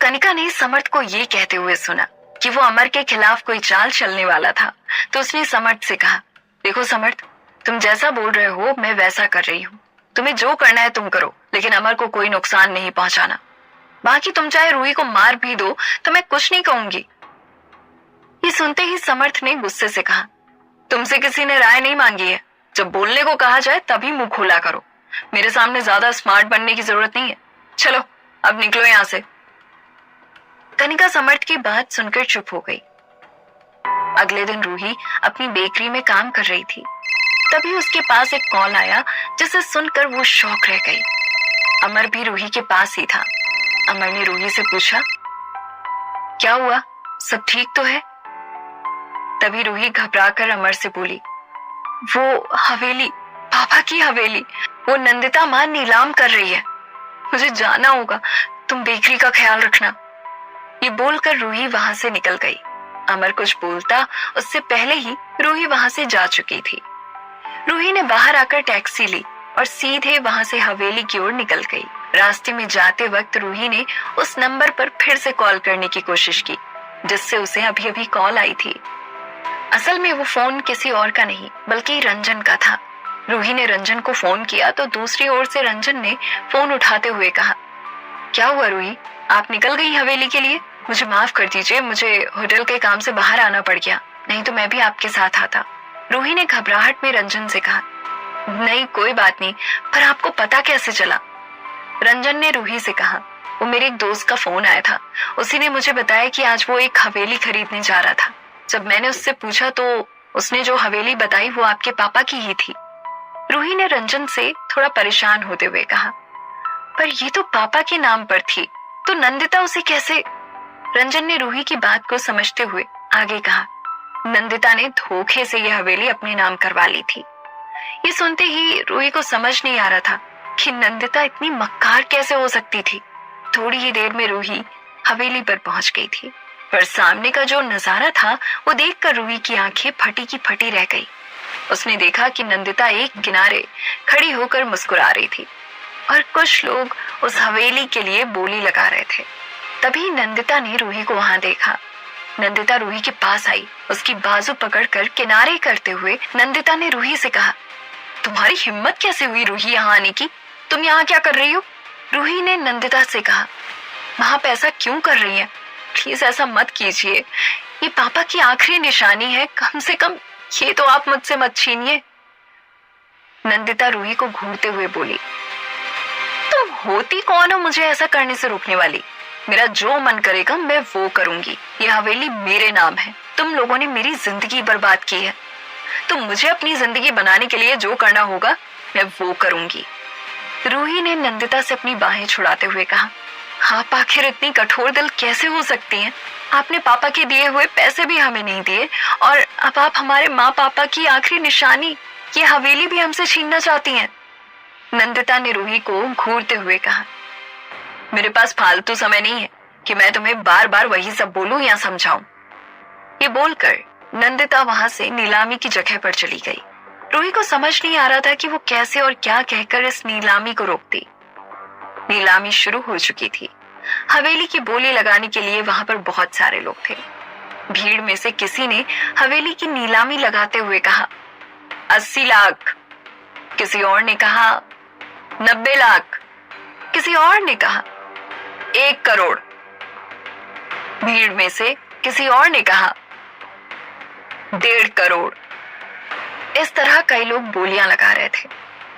कनिका ने समर्थ को ये कहते हुए सुना कि वो अमर के खिलाफ कोई चाल चलने वाला था, तो उसने समर्थ से कहा, देखो समर्थ, तुम जैसा बोल रहे हो मैं वैसा कर रही हूँ। तुम्हें जो करना है तुम करो, लेकिन अमर को कोई नुकसान नहीं पहुंचाना। बाकी तुम चाहे रूही को मार भी दो तो मैं कुछ नहीं कहूंगी। ये सुनते ही समर्थ ने गुस्से से कहा, तुमसे किसी ने राय नहीं मांगी है। जब बोलने को कहा जाए तभी मुंह खोला करो। मेरे सामने ज्यादा स्मार्ट बनने की जरूरत नहीं है। चलो अब निकलो यहां से। कनिका समर्थ की बात सुनकर चुप हो गई। अगले दिन रूही अपनी बेकरी में काम कर रही थी। तभी उसके पास एक कॉल आया जिसे सुनकर वो शॉक रह गई। अमर भी रूही के पास ही था। अमर ने रूही से पूछा, क्या हुआ, सब ठीक तो है? तभी रूही घबराकर अमर से बोली, वो हवेली, पापा की हवेली, वो नंदिता मां नीलाम कर रही है। मुझे जाना होगा, तुम बेकरी का ख्याल रखना। ये बोलकर रूही वहां से निकल गई। अमर कुछ बोलता उससे पहले ही रूही वहां से जा चुकी थी। रूही ने बाहर आकर टैक्सी ली और सीधे वहां से हवेली की ओर निकल गई। रास्ते में जाते वक्त रूही ने उस नंबर पर फिर से कॉल करने की कोशिश की जिससे उसे अभी अभी कॉल आई थी। असल में वो फोन किसी और का नहीं बल्कि रंजन का था। रूही ने रंजन को फोन किया तो दूसरी ओर से रंजन ने फोन उठाते हुए कहा, क्या हुआ रूही, आप निकल गई हवेली के लिए? मुझे माफ कर दीजिए, मुझे होटल के काम से बाहर आना पड़ गया, नहीं तो मैं भी आपके साथ आता। रूही ने घबराहट में रंजन से कहा, नहीं कोई बात नहीं, पर आपको पता कैसे चला? रंजन ने रूही से कहा, वो मेरे एक दोस्त का फोन आया था, उसी ने मुझे बताया कि आज वो एक हवेली खरीदने जा रहा था। जब मैंने उससे पूछा तो उसने जो हवेली बताई वो आपके पापा की ही थी। रूही ने रंजन से थोड़ा परेशान होते हुए कहा, पर ये तो पापा के नाम पर थी, तो नंदिता उसे कैसे? रंजन ने रूही की बात को समझते हुए आगे कहा, नंदिता ने धोखे से यह हवेली अपने नाम करवा ली थी। ये सुनते ही रूही को समझ नहीं आ रहा था कि नंदिता इतनी मक्कार कैसे हो सकती थी। थोड़ी ही देर में रूही हवेली पर पहुंच गई थी, पर सामने का जो नजारा था वो देखकर रूही की आंखें फटी की फटी रह गई। उसने देखा कि नंदिता एक किनारे खड़ी होकर मुस्कुरा रही थी और कुछ लोग उस हवेली के लिए बोली लगा रहे थे। तभी नंदिता ने रूही को वहां देखा। नंदिता रूही के पास आई। उसकी बाजू पकड़कर किनारे करते हुए नंदिता ने रूही से कहा, तुम्हारी हिम्मत कैसे हुई रूही यहाँ आने की? तुम यहाँ क्या कर रही हो? रूही ने नंदिता से कहा, वहां पे ऐसा क्यों कर रही है? प्लीज ऐसा मत कीजिए, ये पापा की आखिरी निशानी है, कम से कम ये तो आप मुझसे मत छीनिए। नंदिता रूही को घूरते हुए बोली, तुम होती कौन हो मुझे ऐसा करने से रोकने वाली? मेरा जो मन करेगा मैं वो करूंगी। ये हवेली मेरे नाम है। तुम लोगों ने मेरी जिंदगी बर्बाद की है, तो मुझे अपनी जिंदगी बनाने के लिए जो करना होगा मैं वो करूंगी। रूही ने नंदिता से अपनी बाहें छुड़ाते हुए कहा, आप आखिर इतनी कठोर दिल कैसे हो सकती हैं? आपने पापा के दिए हुए पैसे भी हमें नहीं दिए और अब आप हमारे माँ पापा की आखिरी निशानी, ये हवेली भी हमसे छीनना चाहती हैं। नंदिता ने रूही को घूरते हुए कहा, मेरे पास फालतू समय नहीं है कि मैं तुम्हें बार बार वही सब बोलूं या समझाऊं। ये बोलकर नंदिता वहां से नीलामी की जगह पर चली गई। रूही को समझ नहीं आ रहा था कि वो कैसे और क्या कहकर इस नीलामी को रोकती। नीलामी शुरू हो चुकी थी। हवेली की बोली लगाने के लिए वहां पर बहुत सारे लोग थे। भीड़ में से किसी ने हवेली की नीलामी लगाते हुए कहा, 80 लाख। किसी और ने कहा 90 लाख। किसी और ने कहा 1 करोड़। भीड़ में से किसी और ने कहा 1.5 करोड़। इस तरह कई लोग बोलियां लगा रहे थे।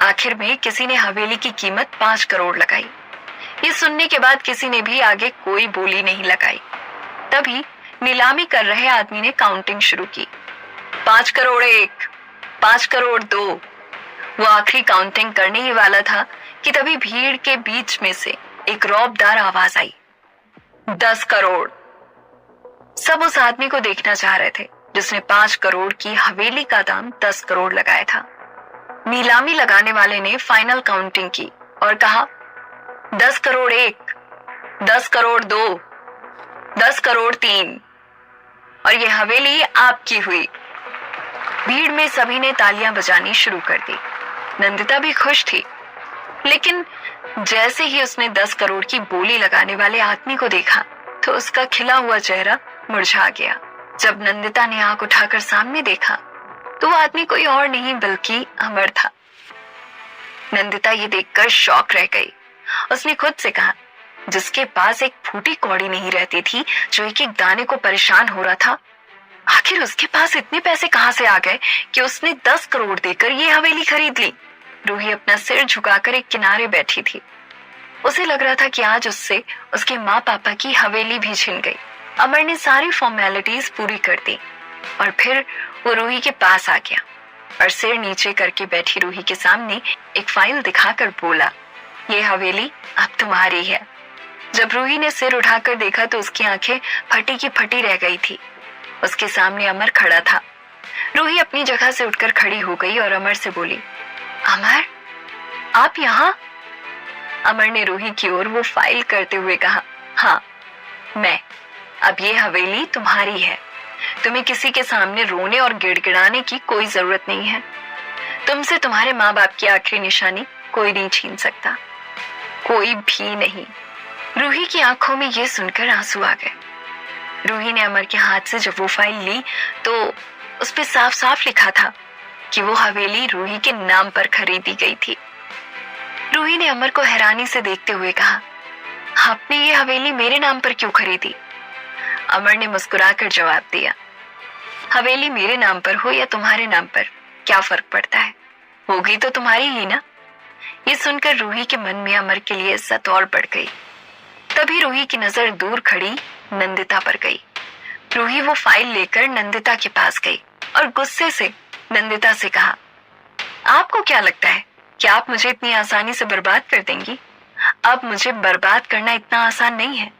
आखिर में किसी ने हवेली की कीमत 5 करोड़ लगाई। ये सुनने के बाद किसी ने भी आगे कोई बोली नहीं लगाई। तभी नीलामी कर रहे आदमी ने काउंटिंग शुरू की। 5 करोड़ 1, 5 करोड़ 2। वो आखिरी काउंटिंग करने ही वाला था कि तभी भीड़ के बीच में से एक रौबदार आवाज आई, 10 करोड़। सब उस आदमी को देखना चाह रहे थे जिसने 5 करोड़ की हवेली का दाम 10 करोड़ लगाया था। नीलामी लगाने वाले ने फाइनल काउंटिंग की और कहा, 10 करोड़ 1, 10 करोड़ 2, 10 करोड़ 3 और ये हवेली आपकी हुई। भीड़ में सभी ने तालियां बजानी शुरू कर दी। नंदिता भी खुश थी, लेकिन जैसे ही उसने 10 करोड़ की बोली लगाने वाले आदमी को देखा तो उसका खिला हुआ चेहरा मुरझा गया। जब नंदिता ने आंख उठाकर सामने देखा तो वो आदमी कोई और नहीं बल्कि अमर था। नंदिता ये देखकर शॉक रह गई। उसने खुद से कहा, जिसके पास एक फूटी कौड़ी नहीं रहती थी, जो एक एक दाने को परेशान हो रहा था, आखिर उसके पास इतने पैसे कहां से आ गए कि उसने 10 करोड़ देकर ये हवेली खरीद ली। रूही अपना सिर झुकाकर एक किनारे बैठी थी। उसे लग रहा था कि आज उससे उसके माँ पापा की हवेली भी छिन गई। अमर ने सारी फॉर्मेलिटीज पूरी कर दी और फिर वो रूही के पास आ गया और सिर नीचे करके बैठी रूही के सामने एक फाइल दिखाकर बोला, ये हवेली अब तुम्हारी है। जब रूही ने सिर उठाकर देखा तो उसकी आंखें फटी की फटी रह गई थी। उसके सामने अमर खड़ा था। रूही अपनी जगह से उठकर खड़ी हो गई और अमर से बोली, अमर, आप यहाँ? अमर ने रूही की ओर वो फाइल करते हुए कहा, हाँ मैं। अब ये हवेली तुम्हारी है। तुम्हें किसी के सामने रोने और गिड़गिड़ाने की कोई जरूरत नहीं है। तुमसे तुम्हारे माँ बाप की आखिरी निशानी कोई नहीं छीन सकता, कोई भी नहीं। रूही की आंखों में ये सुनकर आंसू आ गए। रूही ने अमर के हाथ से जब वो फाइल ली तो उस पे साफ साफ लिखा था कि वो हवेली रूही के नाम पर खरीदी गई थी। रूही ने अमर को हैरानी से देखते हुए कहा, आपने ये हवेली मेरे नाम पर क्यों खरीदी? अमर ने मुस्कुराकर जवाब दिया, हवेली मेरे नाम पर हो या तुम्हारे नाम पर क्या फर्क पड़ता है, होगी तो तुम्हारी ही ना। ये सुनकर रूही के मन में अमर के लिए इज्जत और बढ़ गई। तभी रूही की नजर दूर खड़ी नंदिता पर गई। रूही वो फाइल लेकर नंदिता के पास गई और गुस्से से नंदिता से कहा, आपको क्या लगता है कि आप मुझे इतनी आसानी से बर्बाद कर देंगी? अब मुझे बर्बाद करना इतना आसान नहीं है,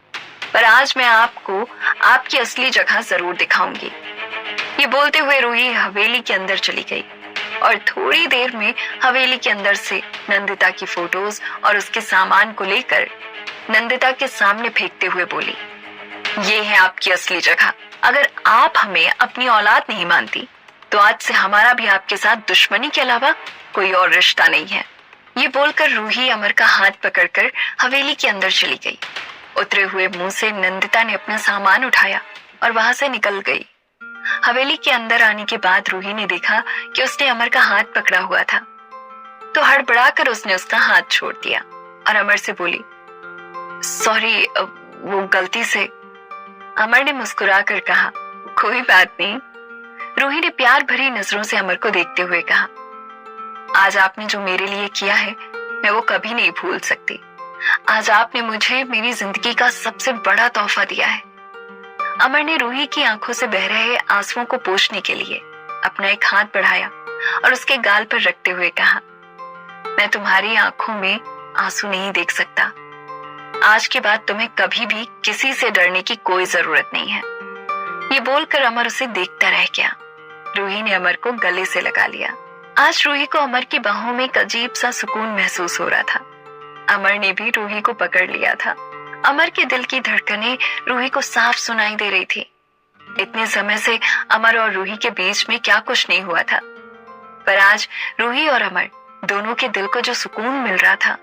पर आज मैं आपको आपकी असली जगह जरूर दिखाऊंगी। ये बोलते हुए रूही हवेली के अंदर चली गई और थोड़ी देर में हवेली के अंदर से नंदिता की फोटोज और उसके सामान को लेकर नंदिता के सामने फेंकते हुए बोली, ये है आपकी असली जगह। अगर आप हमें अपनी औलाद नहीं मानती तो आज से हमारा भी आपके साथ दुश्मनी के अलावा कोई और रिश्ता नहीं है। ये बोलकर रूही अमर का हाथ पकड़कर हवेली के अंदर चली गई। उतरे हुए मुंह से नंदिता ने अपना सामान उठाया और वहां से निकल गई। हवेली के अंदर आने के बाद रूही ने देखा कि उसने अमर का हाथ पकड़ा हुआ था, तो हड़बड़ाकर उसने उसका हाथ छोड़ दिया और अमर से बोली, सॉरी, वो गलती से। अमर ने मुस्कुराकर कहा, कोई बात नहीं। रूही ने प्यार भरी नजरों से अमर को देखते हुए कहा, आज आपने जो मेरे लिए किया है मैं वो कभी नहीं भूल सकती। आज आपने मुझे मेरी जिंदगी का सबसे बड़ा तोहफा दिया है। अमर ने रूही की आंखों से बह रहे आंसुओं को पोंछने के लिए अपना एक हाथ बढ़ाया और उसके गाल पर रखते हुए कहा, मैं तुम्हारी आंखों में आंसू नहीं देख सकता। आज के बाद तुम्हें कभी भी किसी से डरने की कोई जरूरत नहीं है। ये बोलकर अमर उसे देखता रह गया। रूही ने अमर को गले से लगा लिया। आज रूही को अमर की बाहों में एक अजीब सा सुकून महसूस हो रहा था। अमर ने भी रूही को पकड़ लिया था। अमर के दिल की धड़कनें रूही को साफ सुनाई दे रही थी। इतने समय से अमर और रूही के बीच में क्या कुछ नहीं हुआ था, पर आज रूही और अमर दोनों के दिल को जो सुकून मिल रहा था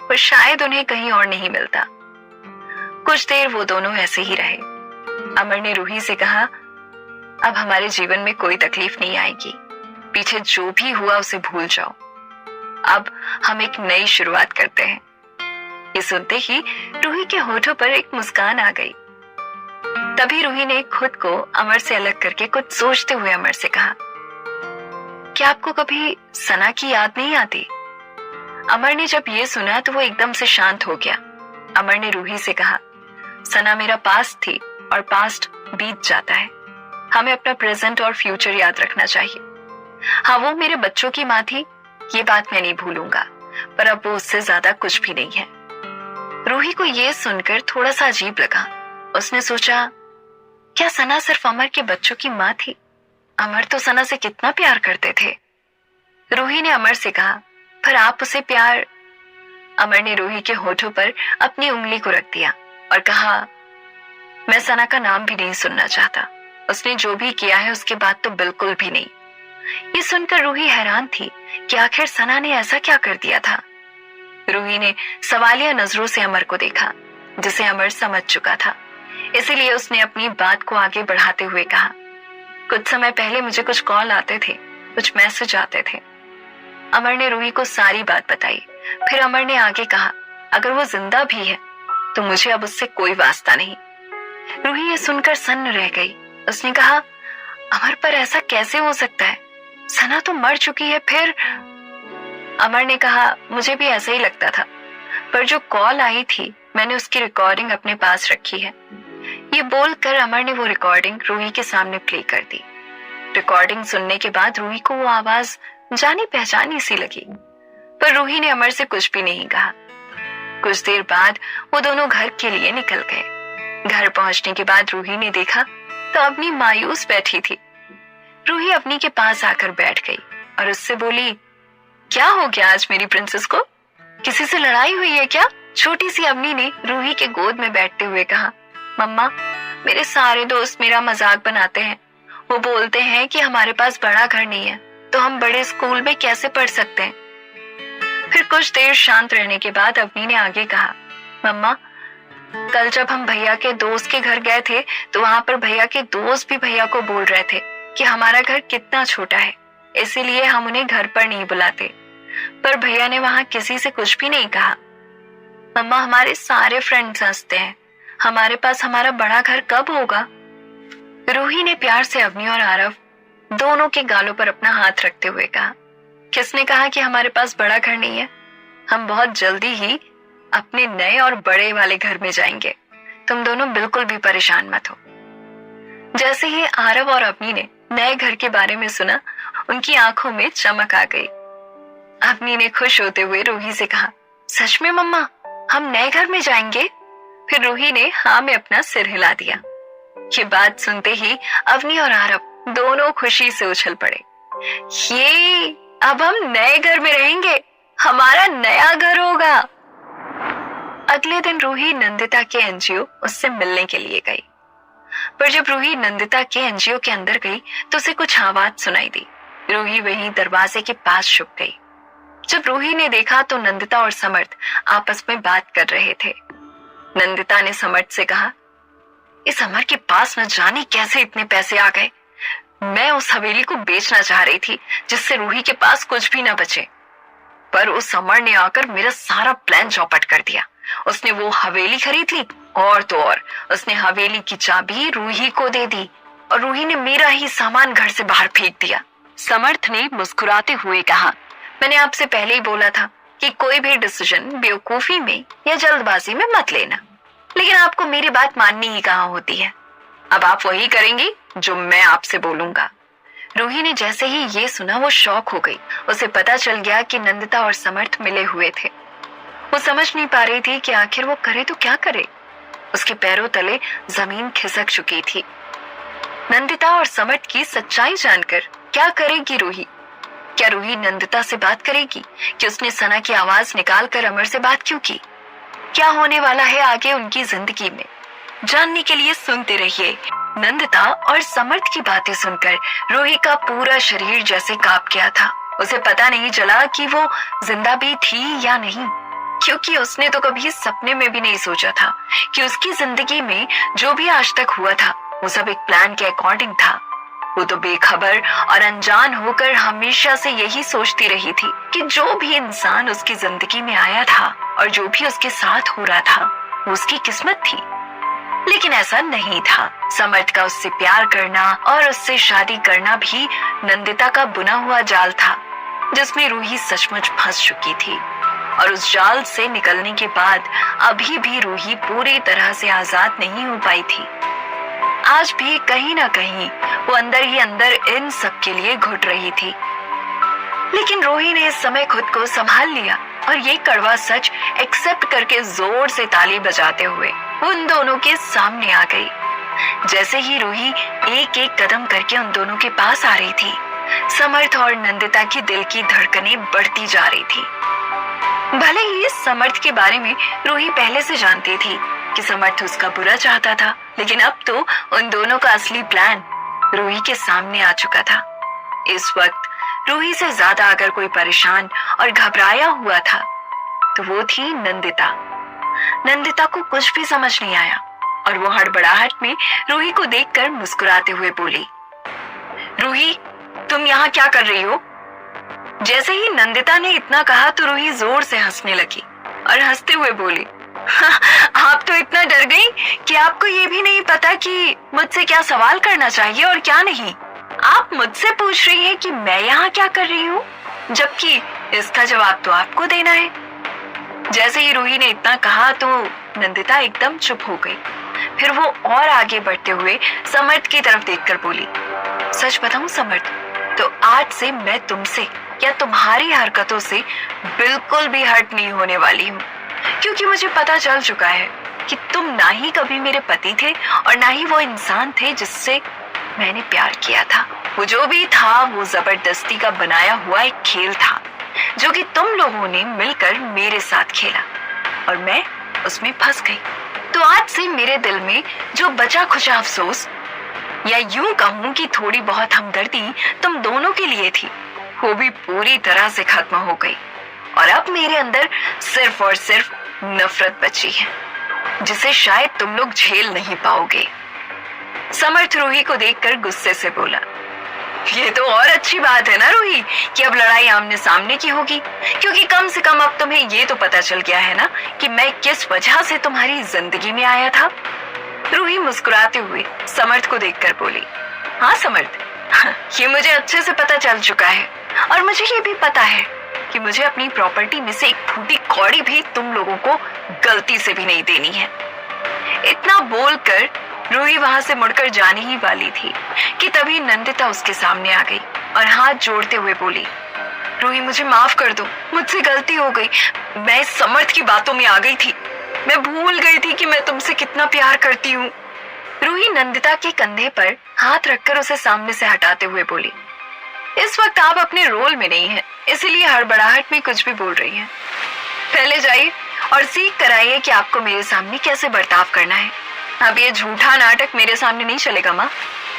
वो शायद उन्हें कहीं और नहीं मिलता। कुछ देर वो दोनों ऐसे ही रहे। अमर ने रूही से कहा, अब हमारे जीवन में कोई तकलीफ नहीं आएगी, पीछे जो भी हुआ उसे भूल जाओ। अब हम एक नई शुरुआत करते हैं। ये सुनते ही रूही के होठों पर एक मुस्कान आ गई। तभी रूही ने खुद को अमर से अलग करके कुछ सोचते हुए अमर से कहा, क्या आपको कभी सना की याद नहीं आती? अमर ने जब ये सुना तो वो एकदम से शांत हो गया। अमर ने रूही से कहा, सना मेरा पास्ट थी और पास्ट बीत जाता है। हमें अपना प्रेजेंट और फ्यूचर याद रखना चाहिए। हाँ, वो मेरे बच्चों की माँ थी, ये बात मैं नहीं भूलूंगा, पर अब वो उससे ज्यादा कुछ भी नहीं है। रूही को ये सुनकर थोड़ा सा अजीब लगा। उसने सोचा, क्या सना सिर्फ अमर के बच्चों की माँ थी? अमर तो सना से कितना प्यार करते थे। रूही ने अमर से कहा, पर आप उसे प्यार। अमर ने रूही के होठों पर अपनी उंगली को रख दिया और कहा, मैं सना का नाम भी नहीं सुनना चाहता। उसने जो भी किया है उसके बाद तो बिल्कुल भी नहीं। ये सुनकर रूही हैरान थी कि आखिर सना ने ऐसा क्या कर दिया था। रूही ने सवालिया नजरों से अमर को देखा, जिसे अमर समझ चुका था। इसीलिए उसने अपनी बात को आगे बढ़ाते हुए कहा, कुछ समय पहले मुझे कुछ कॉल आते थे, कुछ मैसेज आते थे। अमर ने रूही को सारी बात बताई। फिर अमर ने आगे कहा, अगर वो जिंदा भी है तो मुझे अब उससे कोई वास्ता नहीं। रूही ये सुनकर सन्न रह गई। उसने कहा, अमर पर ऐसा कैसे हो सकता है? सना तो मर चुकी है। फिर अमर ने कहा, मुझे भी ऐसा ही लगता था, पर जो कॉल आई थी मैंने उसकी रिकॉर्डिंग अपने पास रखी है। ये बोलकर अमर ने वो रिकॉर्डिंग रूही के सामने प्ले कर दी। रिकॉर्डिंग सुनने के बाद रूही को वो आवाज जानी पहचानी सी लगी, पर रूही ने अमर से कुछ भी नहीं कहा। कुछ देर बाद वो दोनों घर के लिए निकल गए। घर पहुंचने के बाद रूही ने देखा तो अवनी मायूस बैठी थी। रूही अवनी के पास आकर बैठ गई और उससे बोली, क्या हो गया आज मेरी प्रिंसेस को? किसी से लड़ाई हुई है क्या? छोटी सी अवनी ने रूही के गोद में बैठते हुए कहा, मम्मा, मेरे सारे दोस्त मेरा मजाक बनाते हैं। वो बोलते हैं कि हमारे पास बड़ा घर नहीं है तो हम बड़े स्कूल में कैसे पढ़ सकते हैं। फिर कुछ देर शांत रहने के बाद अवनी ने आगे कहा, मम्मा, कल जब हम भैया के दोस्त के घर गए थे तो वहां पर भैया के दोस्त भी भैया को बोल रहे थे कि हमारा घर कितना छोटा है, इसीलिए हम उन्हें घर पर नहीं बुलाते। पर भैया ने वहां किसी से कुछ भी नहीं कहा। मम्मा, हमारे सारे फ्रेंड्स हंसते हैं, हमारे पास हमारा बड़ा घर कब होगा? रूही ने प्यार से अवनी और आरव दोनों के गालों पर अपना हाथ रखते हुए कहा, किसने कहा कि हमारे पास बड़ा घर नहीं है? हम बहुत जल्दी ही अपने नए और बड़े वाले घर में जाएंगे। तुम दोनों बिल्कुल भी परेशान मत हो। जैसे ही आरव और अवनी ने नए घर के बारे में सुना, उनकी आंखों में चमक आ गई। अवनी ने खुश होते हुए रूही से कहा, सच में मम्मा, हम नए घर में जाएंगे? फिर रूही ने हाँ में अपना सिर हिला दिया। ये बात सुनते ही अवनी और आरव दोनों खुशी से उछल पड़े। ये अब हम नए घर में रहेंगे, हमारा नया घर होगा। अगले दिन रूही नंदिता के एनजीओ उससे मिलने के लिए गई, पर जब रूही नंदिता के एनजीओ के अंदर गई तो उसे कुछ आवाज सुनाई दी। रूही वहीं दरवाजे के पास छुप गई। जब रूही ने देखा तो नंदिता और समर्थ आपस में बात कर रहे थे। नंदिता ने समर्थ से कहा, इस अमर के पास न जाने कैसे इतने पैसे आ गए। मैं उस हवेली को बेचना चाह रही थी जिससे रूही के पास कुछ भी ना बचे, पर उस अमर ने आकर मेरा सारा प्लान चौपट कर दिया। उसने वो हवेली खरीद ली और तो और उसने हवेली की चाबी रूही को दे दी और रूही ने मेरा ही सामान घर से बाहर फेंक दिया। समर्थ ने मुस्कुराते हुए कहा, मैंने आपसे पहले ही बोला था कि कोई भी डिसीजन बेवकूफी में या जल्दबाजी में मत लेना, लेकिन आपको मेरी बात माननी ही कहाँ होती है। अब आप वही करेंगी जो मैं आपसे बोलूंगा। रूही ने जैसे ही ये सुना वो शॉक हो गई। उसे पता चल गया कि नंदिता और समर्थ मिले हुए थे। वो समझ नहीं पा रही थी कि आखिर वो करे तो क्या करे। उसके पैरों तले जमीन खिसक चुकी थी। नंदिता और समर्थ की सच्चाई जानकर क्या करेगी रूही? क्या रूही नंदिता से बात करेगी कि उसने सना की आवाज निकालकर अमर से बात क्यों की? क्या होने वाला है आगे उनकी जिंदगी में, जानने के लिए सुनते रहिए। नंदिता और समर्थ की बातें सुनकर रूही का पूरा शरीर जैसे कांप गया था। उसे पता नहीं चला कि वो जिंदा भी थी या नहीं, क्योंकि उसने तो कभी सपने में भी नहीं सोचा था कि उसकी जिंदगी में जो भी आज तक हुआ था वो सब एक प्लान के अकॉर्डिंग था। वो तो बेखबर और अनजान होकर हमेशा से यही सोचती रही थी कि जो भी इंसान उसकी जिंदगी में आया था और जो भी उसके साथ हो रहा था वो उसकी किस्मत थी। लेकिन ऐसा नहीं था। समर्थ का उससे प्यार करना और उससे शादी करना भी नंदिता का बुना हुआ जाल था, जिसमें रूही सचमुच फंस चुकी थी। और उस जाल से निकलने के बाद अभी भी रूही पूरी तरह से आजाद नहीं हो पाई थी। आज भी कहीं ना कहीं वो अंदर ही अंदर इन सब के लिए घुट रही थी। लेकिन रूही ने इस समय खुद को संभाल लिया और ये कड़वा सच एक्सेप्ट करके जोर से ताली बजाते हुए उन दोनों के सामने आ गई। जैसे ही रूही एक एक कदम करके उन दोनों के पास आ रही थी, समर्थ और नंदिता की दिल की धड़कनें बढ़ती जा रही थी। भले ही समर्थ के बारे में रूही पहले से जानती थी कि समर्थ उसका बुरा चाहता था, लेकिन अब तो उन दोनों का असली प्लान रूही के सामने आ चुका था। इस वक्त रूही से ज्यादा अगर कोई परेशान और घबराया हुआ था तो वो थी नंदिता। नंदिता को कुछ भी समझ नहीं आया और वो हड़बड़ाहट में रूही को देखकर मुस्कुराते हुए बोली, रूही, तुम यहाँ क्या कर रही हो? जैसे ही नंदिता ने इतना कहा तो रूही जोर से हंसने लगी और हंसते हुए बोली, आप तो इतना डर गई कि आपको ये भी नहीं पता कि मुझसे क्या सवाल करना चाहिए और क्या नहीं। आप मुझसे पूछ रही हैं कि मैं यहाँ क्या कर रही हूँ, जबकि इसका जवाब तो आपको देना है। जैसे ही रूही ने इतना कहा तो नंदिता एकदम चुप हो गई। फिर वो और आगे बढ़ते हुए समर्थ की तरफ देखकर बोली, सच बताऊं समर्थ, तो आज से मैं तुमसे या तुम्हारी हरकतों से बिल्कुल भी हर्ट नहीं होने वाली हूँ, क्योंकि मुझे पता चल चुका है कि तुम ना ही कभी मेरे पति थे और ना ही वो इंसान थे जिससे मैंने प्यार किया था। वो जो भी था वो जबरदस्ती का बनाया हुआ एक खेल था जो कि तुम लोगों ने मिलकर मेरे साथ खेला और मैं उसमें फंस गई। तो आज से मेरे दिल में जो बचा खुचा अफसोस, या यूं कहूं कि थोड़ी बहुत हमदर्दी तुम दोनों के लिए थी, वो भी पूरी तरह से खत्म हो गई और अब मेरे अंदर सिर्फ और सिर्फ नफरत बची है, जिसे शायद तुम लोग झेल नहीं पाओगे। समर्थ रूही को देखकर गुस्से से बोला, ये तो और अच्छी बात है ना रूही कि अब लड़ाई आमने सामने की होगी, क्योंकि कम से कम अब तुम्हें ये तो पता चल गया है ना कि मैं किस वजह से तुम्हारी जिंदगी में आया था। रूही मुस्कुराते हुए समर्थ को देखकर बोली, हाँ समर्थ, ये मुझे अच्छे से पता चल चुका है और मुझे ये भी पता है कि मुझे अपनी प्रॉपर्टी में से एक फूटी कौड़ी भी तुम लोगों को गलती से भी नहीं देनी है। इतना बोलकर रूही वहां से मुड़कर जाने ही वाली थी कि तभी नंदिता उसके सामने आ गई और हाथ जोड़ते हुए बोली, रूही मुझे माफ कर दो, मुझसे गलती हो गई। मैं इस समर्थ की बातों में आ गई थी, मैं भूल गई थी कि मैं तुमसे कितना प्यार करती हूँ। रूही नंदिता के कंधे पर हाथ रखकर उसे सामने से हटाते हुए बोली, इस वक्त आप अपने रोल में नहीं हैं, इसीलिए हड़बड़ाहट में कुछ भी बोल रही हैं। पहले जाइए और सीख कर आइए कि आपको मेरे सामने कैसे बर्ताव करना है। अब ये झूठा नाटक मेरे सामने नहीं चलेगा माँ,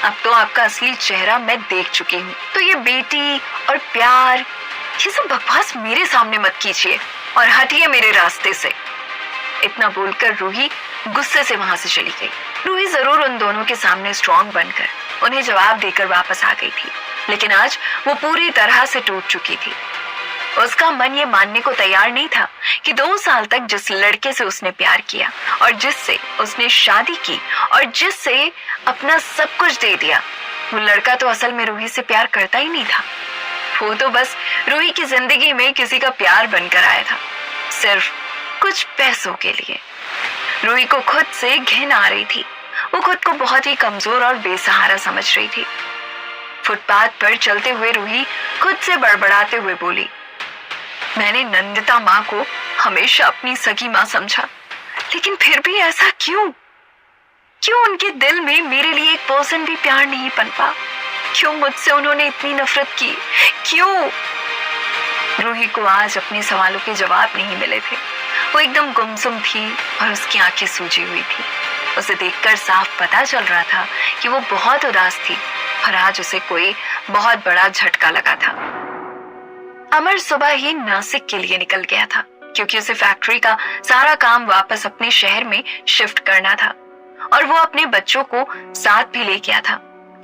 अब तो आपका असली चेहरा मैं देख चुकी हूँ। तो ये बेटी और प्यार, ये सब बकवास मेरे सामने मत कीजिए और हटिए मेरे रास्ते से। इतना बोलकर रूही गुस्से से वहां से चली गई। रूही जरूर उन दोनों के सामने स्ट्रॉन्ग बनकर उन्हें जवाब देकर वापस आ गई थी, लेकिन आज वो पूरी तरह से टूट चुकी थी। उसका मन ये मानने को तैयार नहीं था कि 2 साल तक जिस लड़के से उसने प्यार किया और जिससे उसने शादी की और जिससे अपना सब कुछ दे दिया, वो लड़का तो असल में रूही से प्यार करता ही नहीं था। वो तो बस रूही की जिंदगी में किसी का प्यार बनकर आया था, सिर्फ कुछ पैसों के लिए। रूही को खुद से घिन आ रही थी। वो खुद को बहुत ही कमजोर और बेसहारा समझ रही थी। फुटपाथ पर चलते हुए रूही खुद से बड़बड़ाते हुए बोली, मैंने नंदिता माँ को हमेशा अपनी सगी माँ समझा, लेकिन फिर भी ऐसा क्यों? क्यों उनके दिल में मेरे लिए एक पर्सन भी प्यार नहीं पनपा? क्यों मुझसे उन्होंने इतनी नफरत की? क्यों? रूही को आज अपने सवालों के जवाब नहीं मिले थे। वो एकदम गुमसुम थी और उसकी आंखें सूजी हुई थी। उसे देखकर साफ पता चल रहा था कि वो बहुत उदास थी और आज उसे कोई बहुत बड़ा झटका लगा था। अमर सुबह ही नासिक के लिए निकल गया था, क्योंकि उसे फैक्ट्री का सारा काम वापस अपने शहर में शिफ्ट करना था और वो अपने बच्चों को साथ भी ले गया था,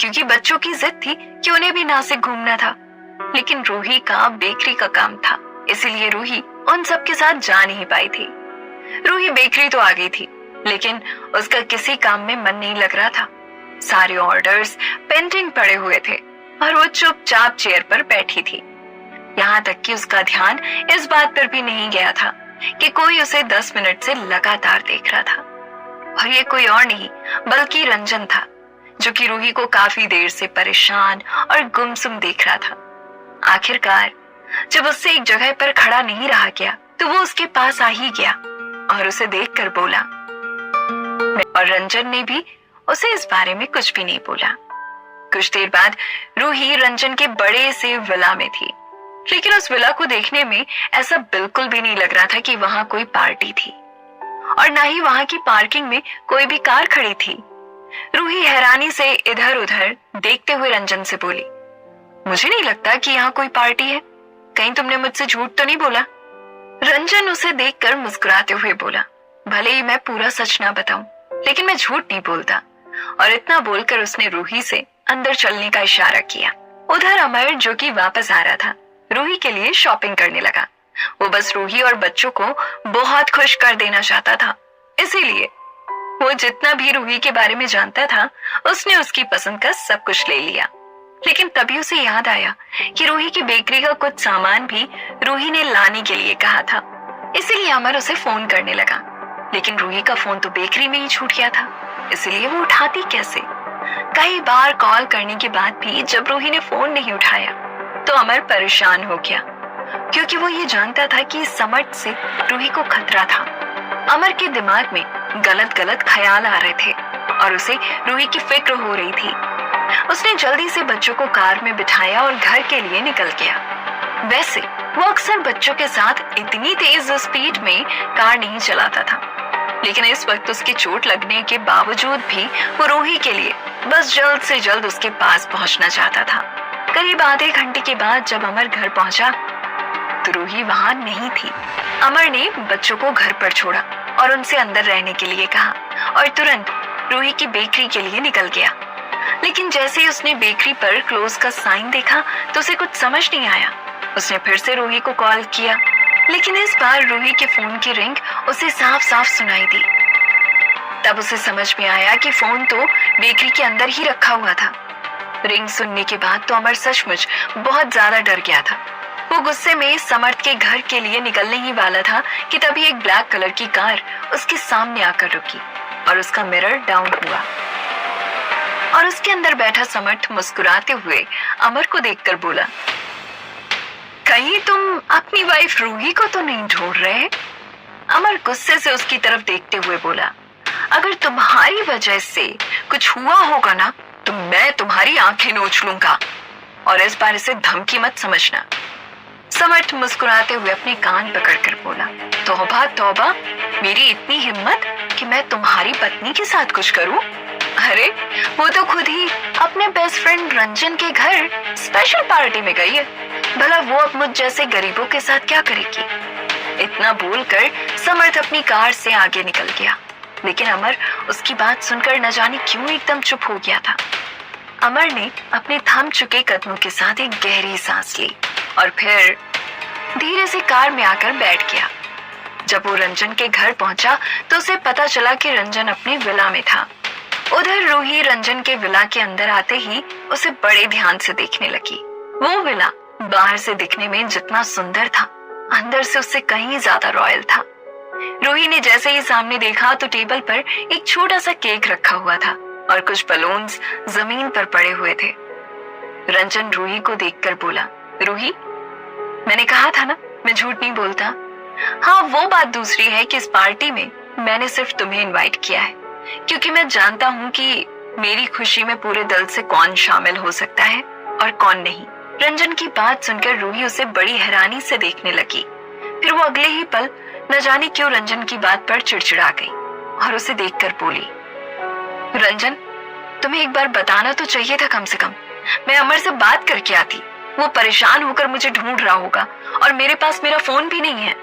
क्योंकि बच्चों की जिद थी कि उन्हें भी नासिक घूमना था। लेकिन रूही का बेकरी का काम था, इसीलिए रूही उन सब के साथ जा नहीं पाई थी। रूही बेकरी तो आ गई थी, लेकिन उसका किसी काम में मन नहीं लग रहा था। सारे ऑर्डर्स पेंडिंग पड़े हुए थे और वो चुपचाप चेयर पर बैठी थी। यहाँ तक कि उसका ध्यान इस बात पर भी नहीं गया था कि कोई उसे 10 मिनट से लगातार देख रहा था, और ये कोई और नहीं बल्कि रंजन था, जो कि रूही को काफी देर से परेशान और गुमसुम देख रहा था। आखिरकार जब उससे एक जगह पर खड़ा नहीं रहा गया तो वो उसके पास आ ही गया और उसे देखकर बोला, और रंजन ने भी उसे इस बारे में कुछ भी नहीं बोला। कुछ देर बाद रूही रंजन के बड़े से विला में थी, लेकिन उस विला को देखने में ऐसा बिल्कुल भी नहीं लग रहा था कि वहां कोई पार्टी थी, और ना ही वहां की पार्किंग में कोई भी कार खड़ी थी। रूही हैरानी से इधर उधर देखते हुए रंजन से बोली, मुझे नहीं लगता कि यहाँ कोई पार्टी है, कहीं तुमने मुझसे झूठ तो नहीं बोला? रंजन उसे देखकर मुस्कुराते हुए बोला, भले ही मैं पूरा सच ना बताऊं, लेकिन मैं झूठ नहीं बोलता। और इतना बोलकर उसने रूही से अंदर चलने का इशारा किया। उधर अमर, जो कि वापस आ रहा था, रूही के लिए शॉपिंग करने लगा। वो बस रूही और बच्चों को बहुत खुश कर देना चाहता था, इसीलिए वो जितना भी रूही के बारे में जानता था उसने उसकी पसंद का सब कुछ ले लिया। लेकिन तभी उसे याद आया कि रूही की बेकरी का कुछ सामान भी रूही ने लाने के लिए कहा था। इसीलिए अमर उसे फोन करने लगा, लेकिन रूही का फोन तो बेकरी में ही छूट गया था, इसलिए वो उठाती कैसे। कई बार कॉल करने के बाद भी जब रूही ने फोन नहीं उठाया तो अमर परेशान हो गया, क्योंकि वो ये जानता था कि इस समर्थ से रूही को खतरा था। अमर के दिमाग में गलत गलत ख्याल आ रहे थे और उसे रूही की फिक्र हो रही थी। उसने जल्दी से बच्चों को कार में बिठाया और घर के लिए निकल गया। वैसे वो अक्सर बच्चों के साथ इतनी तेज स्पीड में कार नहीं चलाता था, लेकिन इस वक्त उसकी चोट लगने के बावजूद भी वो रूही के लिए बस जल्द से जल्द उसके पास पहुंचना चाहता था। करीब आधे घंटे के बाद जब अमर घर पहुंचा तो रूही वहां नहीं थी। अमर ने बच्चों को घर पर छोड़ा और उनसे अंदर रहने के लिए कहा और तुरंत रूही की बेकरी के लिए निकल गया। लेकिन जैसे ही उसने बेकरी पर क्लोज का साइन देखा तो उसे कुछ समझ नहीं आया। उसने फिर से रूही को कॉल किया, लेकिन इस बार रूही के फोन की रिंग उसे साफ साफ सुनाई दी। तब उसे समझ में आया कि फोन तो बेकरी के अंदर ही रखा हुआ था। रिंग सुनने के बाद तो अमर सचमुच बहुत ज्यादा डर गया था। वो गुस्से में समर्थ के घर के लिए निकलने ही वाला था कि तभी एक ब्लैक कलर की कार उसके सामने आकर रुकी और उसका मिरर डाउन हुआ और उसके अंदर बैठा समर्थ मुस्कुराते हुए अमर को देखकर बोला, कहीं तुम अपनी वाइफ रूही को तो नहीं ढूंढ रहे? अमर गुस्से से उसकी तरफ देखते हुए बोला, अगर तुम्हारी वजह से कुछ हुआ होगा ना तो मैं तुम्हारी आंखें नोच लूंगा, और इस बार इसे धमकी मत समझना। समर्थ मुस्कुराते हुए अपने कान पकड़कर बोला, तौबा तौबा, मेरी इतनी हिम्मत कि मैं तुम्हारी पत्नी के साथ कुछ करूं? अरे वो तो खुद ही अपने बेस्ट फ्रेंड रंजन के घर स्पेशल पार्टी में गई है, भला वो अब मुझ जैसे गरीबों के साथ क्या करेगी? इतना बोलकर समर्थ अपनी कार से आगे निकल गया, लेकिन अमर उसकी बात सुनकर न जाने क्यों एकदम चुप हो गया था। अमर ने अपने थम चुके कदमों के साथ एक गहरी सांस ली और फिर धीरे से कार में आकर बैठ गया। जब वो रंजन के घर पहुंचा तो उसे पता चला कि रंजन अपने विला में था। उधर रूही रंजन के विला के अंदर आते ही उसे बड़े ध्यान से देखने लगी। वो विला बाहर से दिखने में जितना सुंदर था, अंदर से उससे कहीं ज्यादा रॉयल था। रूही ने जैसे ही सामने देखा तो टेबल पर एक छोटा सा केक रखा हुआ था और कुछ बलून्स जमीन पर पड़े हुए थे। रंजन रूही को देखकर बोला, रूही, मैंने कहा था ना मैं झूठ नहीं बोलता। हाँ, वो बात दूसरी है कि इस पार्टी में मैंने सिर्फ तुम्हें इनवाइट किया है, क्योंकि मैं जानता हूँ कि मेरी खुशी में पूरे दिल से कौन शामिल हो सकता है और कौन नहीं। रंजन की बात सुनकर रूही उसे बड़ी हैरानी से देखने लगी। फिर वो अगले ही पल न जाने क्यों रंजन की बात पर चिड़चिड़ा गई और उसे देखकर बोली, रंजन, तुम्हें एक बार बताना तो चाहिए था कम से कम। मैं अमर से बात करके आती, वो परेशान होकर मुझे ढूंढ रहा होगा और मेरे पास मेरा फोन भी नहीं है।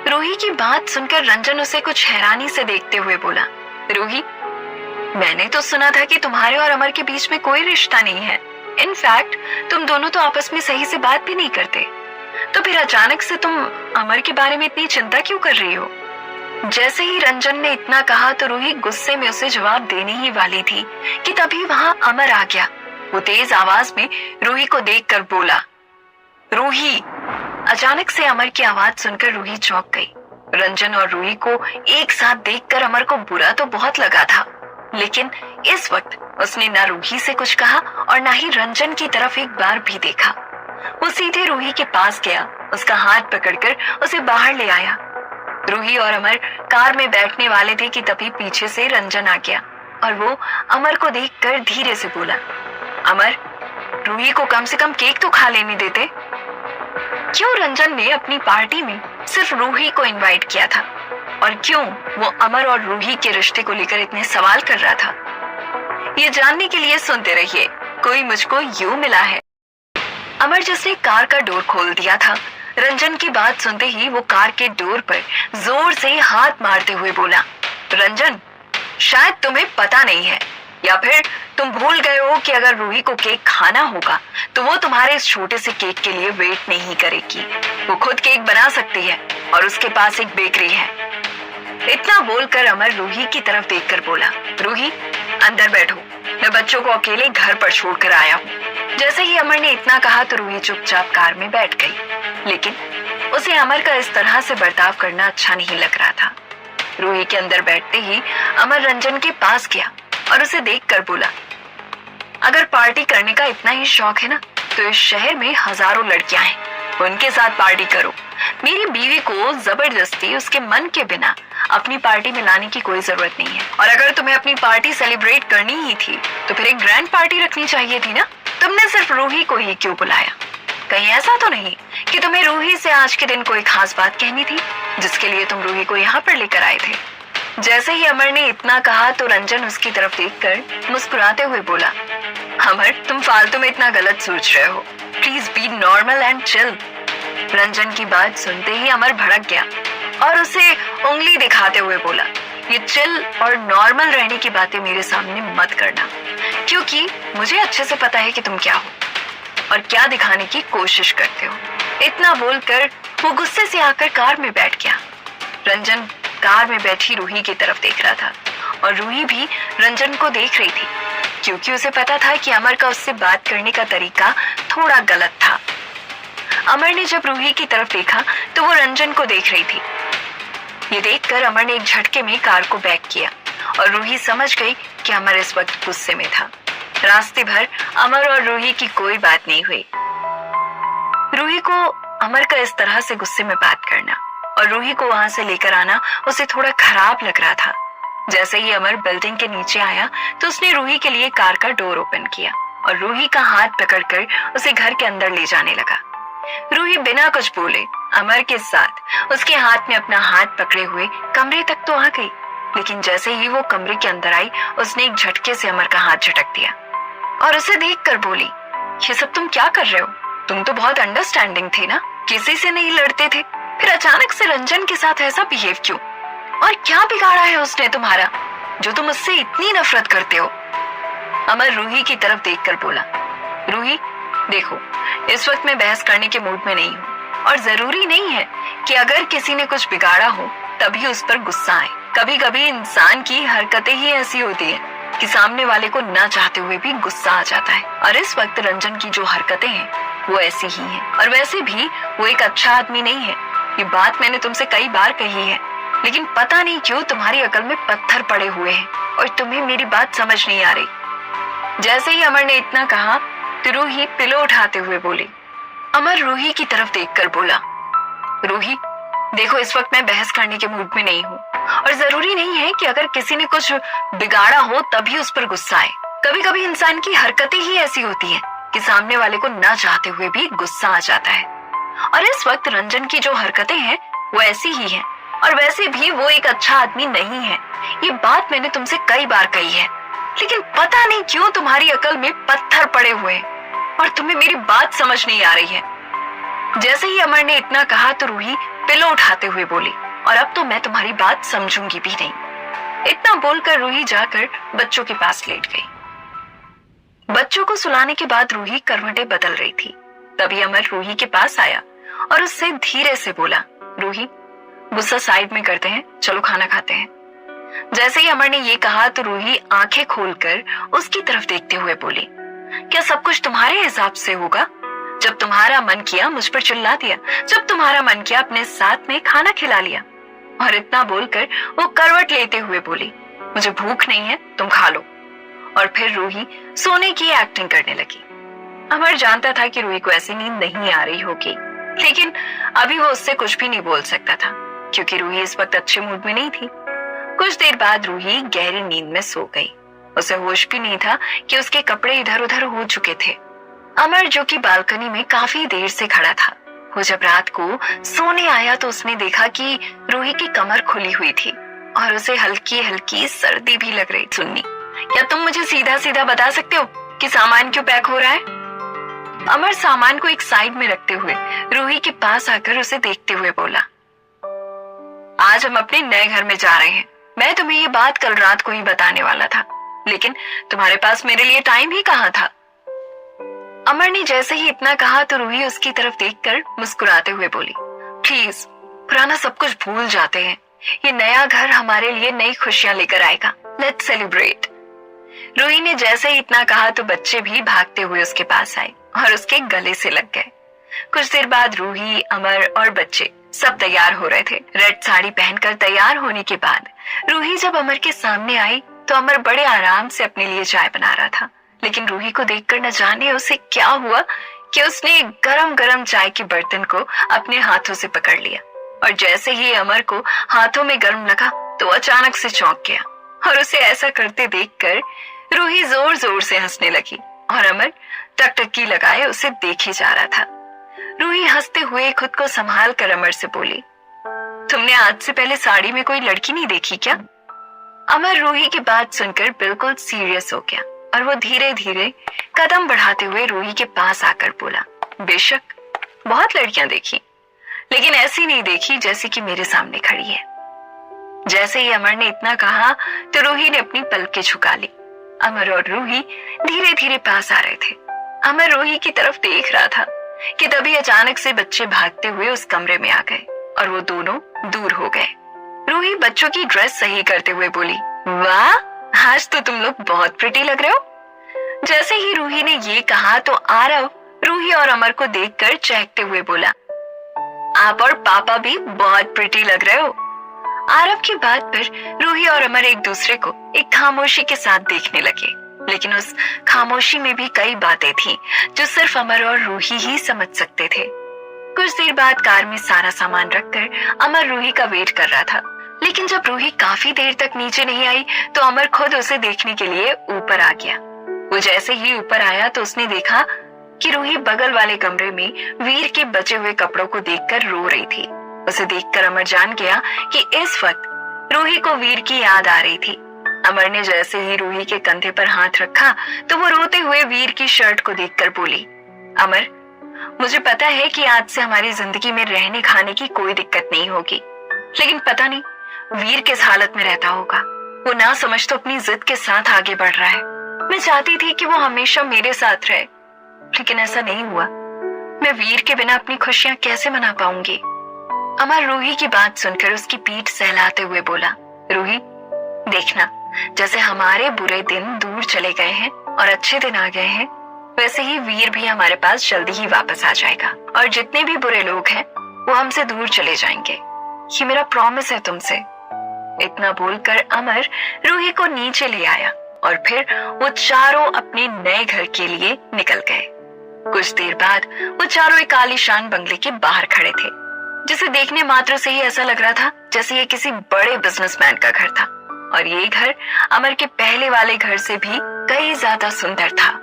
रूही की बात सुनकर रंजन उसे कुछ हैरानी से देखते हुए बोला, रूही, मैंने तो सुना था कि तुम्हारे और अमर के बीच में कोई रिश्ता नहीं है। इनफैक्ट तुम दोनों तो आपस में सही से बात भी नहीं करते, तो फिर अचानक से तुम अमर के बारे में इतनी चिंता क्यों कर रही हो? जैसे ही रंजन ने इतना कहा तो रूही गुस्से में उसे जवाब देने ही वाली थी कि तभी वहां अमर आ गया। वो तेज आवाज में रूही को देखकर बोला, रूही। अचानक से अमर की आवाज सुनकर रूही चौंक गई। रंजन और रूही को एक साथ देखकर अमर को बुरा तो बहुत लगा था, लेकिन इस वक्त उसने ना रूही से कुछ कहा और ना ही रंजन की तरफ एक बार भी देखा। वो सीधे रूही के पास गया, उसका हाथ पकड़कर उसे बाहर ले आया। रूही और अमर कार में बैठने वाले थे कि तभी पीछे से रंजन आ गया और वो अमर को देखकर धीरे से बोला, अमर, रूही को कम से कम केक तो खा लेने देते। क्यों रंजन ने अपनी पार्टी में सिर्फ रूही को इनवाइट किया था और क्यों वो अमर और रूही के रिश्ते को लेकर इतने सवाल कर रहा था? ये जानने के लिए सुनते रहिए कोई मुझको यूं मिला है। अमर जिसने कार का डोर खोल दिया था, रंजन की बात सुनते ही वो कार के डोर पर जोर से हाथ मारते हुए बोला, रंजन, शायद तुम्हें पता नहीं है, या फिर तुम भूल गए हो कि अगर रूही को केक खाना होगा तो वो तुम्हारे इस छोटे से केक के लिए वेट नहीं करेगी। वो खुद केक बना सकती है और उसके पास एक बेकरी है। इतना बोलकर अमर रूही की तरफ देखकर बोला, रूही अंदर बैठो, मैं बच्चों को अकेले घर पर छोड़कर आया हूँ। जैसे ही अमर ने इतना कहा तो रूही चुपचाप कार में बैठ गई, लेकिन उसे अमर का इस तरह से बर्ताव करना अच्छा नहीं लग रहा था। रूही के अंदर बैठते ही अमर रंजन के पास गया और उसे देखकर बोला, अगर पार्टी करने का इतना ही शौक है ना तो इस शहर में हजारों लड़कियां हैं, उनके साथ पार्टी करो। मेरी बीवी को जबरदस्ती उसके मन के बिना अपनी पार्टी में लाने की कोई जरूरत नहीं है। और अगर तुम्हें अपनी पार्टी सेलिब्रेट करनी ही थी तो फिर एक ग्रैंड पार्टी रखनी चाहिए थी ना। तुमने सिर्फ रूही को ही क्यों बुलाया? कहीं ऐसा तो नहीं कि तुम्हें रूही से आज के दिन कोई खास बात कहनी थी जिसके लिए तुम रूही को यहाँ पर लेकर आए थे? जैसे ही अमर ने इतना कहा तो रंजन उसकी तरफ देखकर मुस्कुराते हुए बोला, अमर तुम फालतू में इतना गलत सोच रहे हो, please be normal and chill. Ranjan की बात सुनते ही अमर भड़क गया और उसे उंगली दिखाते हुए बोला, ये चिल और नॉर्मल रहने की बातें मेरे सामने मत करना, क्योंकि मुझे अच्छे से पता है कि तुम क्या हो और क्या दिखाने की कोशिश करते हो। इतना बोलकर वो गुस्से से आकर कार में बैठ गया। रंजन कार में बैठी रूही की तरफ देख रहा था और रूही भी रंजन को देख रही थी, क्योंकि उसे पता था कि अमर का उससे बात करने का तरीका थोड़ा गलत था। अमर ने जब रूही की तरफ देखा तो वो रंजन को देख रही थी। ये देखकर अमर ने एक झटके में कार को बैक किया और रूही समझ गई कि अमर इस वक्त गुस्से में था। रास्ते भर अमर और रूही की कोई बात नहीं हुई। रूही को अमर का इस तरह से गुस्से में बात करना और रूही को वहां से लेकर आना उसे थोड़ा खराब लग रहा था। जैसे ही अमर बिल्डिंग के नीचे आया तो उसने रूही के लिए कार का डोर ओपन किया और रूही का हाथ पकड़कर उसे घर के अंदर ले जाने लगा। रूही बिना कुछ बोले अमर के साथ उसके हाथ में अपना हाथ पकड़े हुए कमरे तक तो आ गई, लेकिन जैसे ही वो कमरे के अंदर आई उसने एक झटके से अमर का हाथ झटक दिया और उसे देखकर बोली, ये सब तुम क्या कर रहे हो? तुम तो बहुत अंडरस्टैंडिंग थे ना, किसी से नहीं लड़ते थे, फिर अचानक से रंजन के साथ ऐसा बिहेव क्यों? और क्या बिगाड़ा है उसने तुम्हारा जो तुम उससे इतनी नफरत करते हो? अमर रूही की तरफ देखकर बोला, रूही देखो, इस वक्त मैं बहस करने के मूड में नहीं हूँ और जरूरी नहीं है कि अगर किसी ने कुछ बिगाड़ा हो तभी उस पर गुस्सा आए। कभी कभी इंसान की हरकतें ही ऐसी होती है कि सामने वाले को ना चाहते हुए भी गुस्सा आ जाता है, और इस वक्त रंजन की जो हरकतें हैं वो ऐसी ही हैं। और वैसे भी वो एक अच्छा आदमी नहीं है, ये बात मैंने तुमसे कई बार कही है, लेकिन पता नहीं क्यों तुम्हारी अकल में पत्थर पड़े हुए हैं और तुम्हें मेरी बात समझ नहीं आ रही। जैसे ही अमर ने इतना कहा तो रूही पिलो उठाते हुए बोली। अमर रूही की तरफ देखकर बोला, रूही देखो, इस वक्त मैं बहस करने के मूड में नहीं हूँ और जरूरी नहीं है कि अगर किसी ने कुछ बिगाड़ा हो तभी उस पर गुस्सा आए। कभी कभी इंसान की हरकतें ही ऐसी होती हैं कि सामने वाले को ना चाहते हुए भी गुस्सा आ जाता है, और इस वक्त रंजन की जो हरकतें हैं वो ऐसी ही हैं, और वैसे भी वो एक अच्छा आदमी नहीं है। ये बात मैंने तुमसे कई बार कही है, लेकिन पता नहीं क्यों तुम्हारी अकल में पत्थर पड़े हुए हैं और तुम्हें मेरी बात समझ नहीं आ रही है। जैसे ही अमर ने इतना कहा तो रूही पिलो उठाते हुए बोली, और अब तो मैं तुम्हारी बात समझूंगी भी नहीं। इतना बोलकर रूही जाकर बच्चों के पास लेट गई। बच्चों को सुलाने के बाद रूही करवटें बदल रही थी। तभी अमर रूही के पास आया और उससे धीरे से बोला, रूही गुस्सा साइड में करते हैं, चलो खाना खाते हैं। जैसे ही अमर ने ये कहा तो रूही आंखें खोलकर उसकी तरफ देखते हुए बोली, क्या सब कुछ तुम्हारे हिसाब से होगा? जब तुम्हारा मन किया मुझ पर चिल्ला दिया, जब तुम्हारा मन किया अपने साथ में खाना खिला लिया। और इतना बोलकर वो करवट लेते हुए बोली, मुझे भूख नहीं है, तुम खा लो। और फिर रूही सोने की एक्टिंग करने लगी। अमर जानता था कि रूही को ऐसी नींद नहीं आ रही होगी, लेकिन अभी वो उससे कुछ भी नहीं बोल सकता था क्योंकि रूही इस वक्त अच्छे मूड में नहीं थी। कुछ देर बाद रूही गहरी नींद में सो गई। उसे होश भी नहीं था कि उसके कपड़े इधर उधर हो चुके थे। अमर जो कि बालकनी में काफी देर से खड़ा था, वो जब रात को सोने आया तो उसने देखा कि रूही की कमर खुली हुई थी और उसे हल्की हल्की सर्दी भी लग रही। सुन्नी, क्या तुम मुझे सीधा सीधा बता सकते हो कि सामान क्यों पैक हो रहा है? अमर सामान को एक साइड में रखते हुए रूही के पास आकर उसे देखते हुए बोला, आज हम अपने नए घर में जा रहे हैं मैं तुम्हें ये बात कल रात को ही बताने वाला था, लेकिन तुम्हारे पास मेरे लिए टाइम ही कहाँ था। अमर ने जैसे ही इतना कहा तो रूही उसकी तरफ देखकर मुस्कुराते हुए बोली, प्लीज पुराना सब कुछ भूल जाते हैं, ये नया घर हमारे लिए नई खुशियां लेकर आएगा, लेट्स सेलिब्रेट। रूही ने जैसे ही इतना कहा तो बच्चे भी भागते हुए उसके पास आए और उसके गले से लग गए। कुछ देर बाद रूही, अमर और बच्चे सब तैयार हो रहे थे। रेड साड़ी पहनकर तैयार होने के बाद रूही जब अमर के सामने आई तो अमर बड़े आराम से अपने लिए चाय बना रहा था, लेकिन रूही को देखकर न जाने उसे क्या हुआ कि उसने गरम गरम चाय के बर्तन को अपने हाथों से पकड़ लिया और जैसे ही अमर को हाथों में गर्म लगा तो अचानक से चौंक गया और उसे ऐसा करते देखकर रूही जोर जोर से हंसने लगी और अमर टकटकी लगाए उसे देखे जा रहा था। रूही हंसते हुए खुद को संभाल कर अमर से बोली, तुमने आज से पहले साड़ी में कोई लड़की नहीं देखी क्या? अमर रूही की बात सुनकर बिल्कुल सीरियस हो गया और वो धीरे धीरे कदम बढ़ाते हुए रूही के पास आकर बोला, बेशक बहुत लड़कियां देखी, लेकिन ऐसी नहीं देखी जैसी कि मेरे सामने खड़ी है। जैसे ही अमर ने इतना कहा तो रूही ने अपनी पलकें झुका ली। अमर और रूही धीरे धीरे पास आ रहे थे। अमर रूही की तरफ देख रहा था कि तभी अचानक से बच्चे भागते हुए उस कमरे में आ गए और वो दोनों दूर हो गए। रूही बच्चों की ड्रेस सही करते हुए बोली, वाह, आज तो तुम लोग बहुत प्रिटी लग रहे हो। जैसे ही रूही ने ये कहा तो आरव रूही और अमर को देखकर चहकते हुए बोला, आप और पापा भी बहुत प्रिटी लग रहे हो। आरव की बात पर रूही और अमर एक दूसरे को एक खामोशी के साथ देखने लगे, लेकिन उस खामोशी में भी कई बातें थी जो सिर्फ अमर और रूही ही समझ सकते थे। कुछ देर बाद कार में सारा सामान रखकर अमर रूही का वेट कर रहा था, लेकिन जब रूही काफी देर तक नीचे नहीं आई तो अमर खुद उसे देखने के लिए ऊपर आ गया। वो जैसे ही ऊपर आया तो उसने देखा कि रूही बगल वाले कमरे में वीर के बचे हुए कपड़ों को देखकर रो रही थी। उसे देखकर अमर जान गया कि इस वक्त रूही को वीर की याद आ रही थी। अमर ने जैसे ही रूही के कंधे पर हाथ रखा तो वो रोते हुए वीर की शर्ट को देखकर बोली, अमर, मुझे पता है कि आज से हमारी जिंदगी में रहने खाने की कोई दिक्कत नहीं होगी, लेकिन पता नहीं वीर किस हालत में रहता होगा। वो ना समझ तो अपनी जिद के साथ आगे बढ़ रहा है। मैं चाहती थी कि वो हमेशा मेरे साथ रहे, लेकिन ऐसा नहीं हुआ। मैं वीर के बिना अपनी खुशियां कैसे मना पाऊंगी? अमर रूही की बात सुनकर उसकी पीठ सहलाते हुए बोला, रूही, देखना, जैसे हमारे बुरे दिन दूर चले गए हैं और अच्छे दिन आ गए हैं, वैसे ही वीर भी हमारे पास जल्दी ही वापस आ जाएगा और जितने भी बुरे लोग हैं वो हमसे दूर चले जाएंगे। ये मेरा प्रॉमिस है तुमसे। इतना बोलकर अमर रूही को नीचे ले आया और फिर वो चारों अपने नए घर के लिए निकल गए। कुछ देर बाद वो चारों एक आलीशान बंगले के बाहर खड़े थे, जिसे देखने मात्र से ही ऐसा लग रहा था जैसे ये किसी बड़े बिजनेसमैन का घर था और ये घर अमर के पहले वाले घर से भी कई ज्यादा सुंदर था।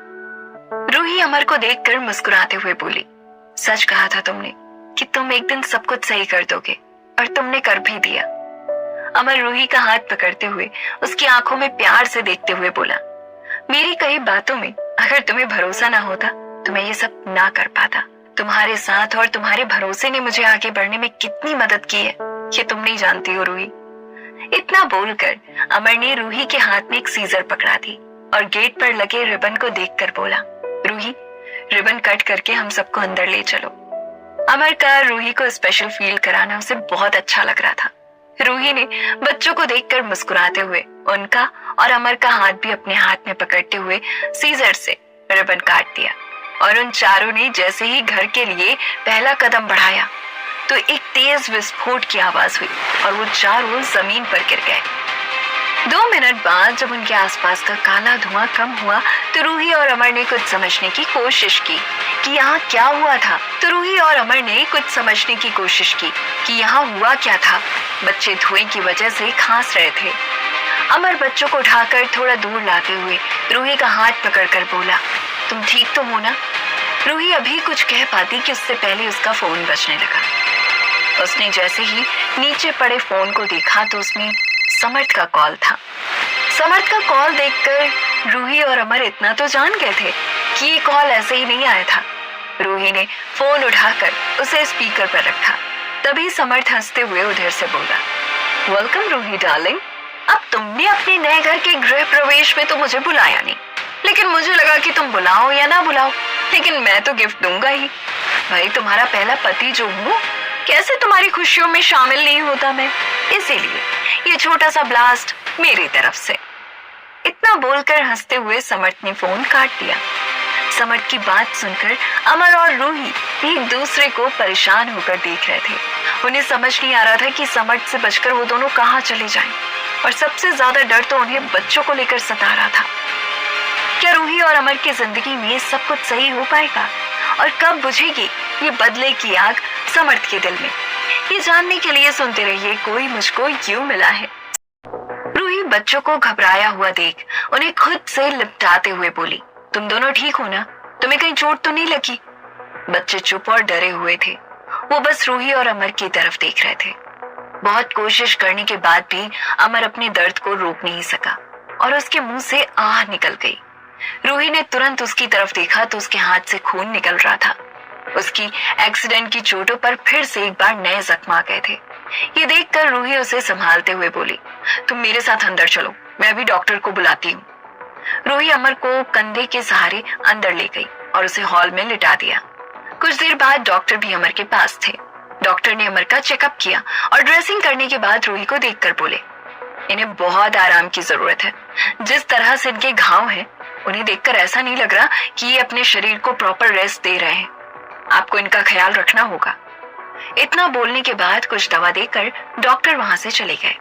रूही अमर को देखकर मुस्कुराते हुए बोली, सच कहा था तुमने कि तुम एक दिन सब कुछ सही कर दोगे, और तुमने कर भी दिया। अमर रूही का हाथ पकड़ते हुए उसकी आंखों में प्यार से देखते हुए बोला, मेरी कई बातों में अगर तुम्हें भरोसा ना होता तो मैं ये सब ना कर पाता। तुम्हारे साथ और तुम्हारे भरोसे ने मुझे आगे बढ़ने में कितनी मदद की है ये तुम नहीं जानती हो रूही। इतना बोलकर अमर ने रूही के हाथ में एक सीजर पकड़ा दी और गेट पर लगे रिबन को देखकर बोला, रूही, रिबन कट करके हम सबको अंदर ले चलो। अमर का रूही को स्पेशल फील कराना उसे बहुत अच्छा लग रहा था। रूही ने बच्चों को देखकर मुस्कुराते हुए उनका और अमर का हाथ भी अपने हाथ में पकड़ते हुए सीजर से रिबन काट दिया और उन चारों ने जैसे ही घर के लिए पहला कदम बढ़ाया तो एक तेज विस्फोट की आवाज हुई और वो चारों जमीन पर गिर गए। 2 मिनट बाद जब उनके आसपास का काला धुआं कम हुआ तो रूही और अमर ने कुछ समझने की कोशिश की कि यहाँ क्या हुआ था। बच्चे धुएं की वजह से खांस रहे थे। अमर बच्चों को उठाकर थोड़ा दूर लाते हुए रूही का हाथ पकड़कर बोला, तुम ठीक तो हो ना? रूही अभी कुछ कह पाती कि उससे पहले उसका फोन बजने लगा। उसने जैसे ही नीचे पड़े फोन को देखा तो उसमें समर्थ का कॉल था। समर्थ का कॉल देखकर रूही और अमर इतना तो जान गए थे कि ये कॉल ऐसे ही नहीं आया था। रूही ने फोन उठाकर उसे स्पीकर पर रखा। तभी समर्थ हंसते हुए उधर से बोला, वेलकम रूही डार्लिंग, अब तुमने अपने नए घर के गृह प्रवेश में तो मुझे बुलाया नहीं, लेकिन मुझे लगा कि तुम बुलाओ या ना बुलाओ, लेकिन मैं तो गिफ्ट दूंगा ही। भाई तुम्हारा पहला पति जो हूँ, कैसे तुम्हारी खुशियों में शामिल नहीं होता मैं? इसीलिए ये छोटा सा ब्लास्ट मेरी तरफ से। इतना बोलकर हंसते हुए समर्थ ने फोन काट दिया। समर्थ की बात सुनकर अमर और रूही एक दूसरे को परेशान होकर देख रहे थे। उन्हें समझ नहीं आ रहा था कि समर्थ से बचकर वो दोनों कहाँ चले जाएं, और सबसे ज्यादा डर तो उन्हें बच्चों को लेकर सता रहा था। क्या रूही और अमर की जिंदगी में सब कुछ सही हो पाएगा, और कब बुझेगी ये बदले की आग समर्थ के दिल में? ये जानने के लिए सुनते रहिए कोई मुझको यूं मिला है। रूही बच्चों को घबराया हुआ देख उन्हें खुद से लिपटाते हुए बोली, तुम दोनों ठीक हो ना? तुम्हें कहीं चोट तो नहीं लगी? बच्चे चुप और डरे हुए थे। वो बस रूही और अमर की तरफ देख रहे थे। बहुत कोशिश करने के बाद भी अमर अपने दर्द को रोक नहीं सका और उसके मुंह से आह निकल गई। रूही ने तुरंत उसकी तरफ देखा तो उसके हाथ से खून निकल रहा था। उसकी एक्सीडेंट की चोटों पर फिर से एक बार नए जख्म आ गए थे। ये देखकर रूही उसे संभालते हुए बोली, तुम मेरे साथ अंदर चलो, मैं अभी डॉक्टर को बुलाती हूँ। रूही अमर को कंधे के सहारे अंदर ले गई और उसे हॉल में लिटा दिया। कुछ देर बाद डॉक्टर भी अमर के पास थे। डॉक्टर ने अमर का चेकअप किया और ड्रेसिंग करने के बाद रूही को देखकर बोले, इन्हें बहुत आराम की जरूरत है। जिस तरह से इनके घाव हैं, उन्हें देखकर ऐसा नहीं लग रहा कि ये अपने शरीर को प्रॉपर रेस्ट दे रहे हैं। आपको इनका ख्याल रखना होगा। इतना बोलने के बाद कुछ दवा देकर डॉक्टर वहां से चले गए।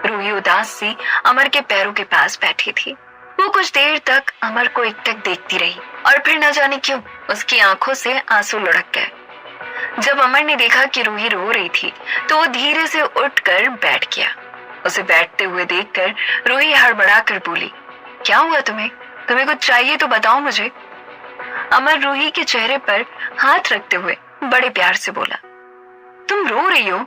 रूही उदास सी अमर के पैरों के पास बैठी थी। वो कुछ देर तक अमर को एकटक देखती रही और फिर न जाने क्यों उसकी आंखों से आंसू लुढ़क गए। जब अमर ने देखा कि रूही रो रही थी तो वो धीरे से उठकर बैठ गया। उसे बैठते हुए देखकर रूही हड़बड़ा कर बोली, क्या हुआ तुम्हें? तुम्हें कुछ चाहिए तो बताओ मुझे। अमर रूही के चेहरे पर हाथ रखते हुए बड़े प्यार से बोला, तुम रो रही हो?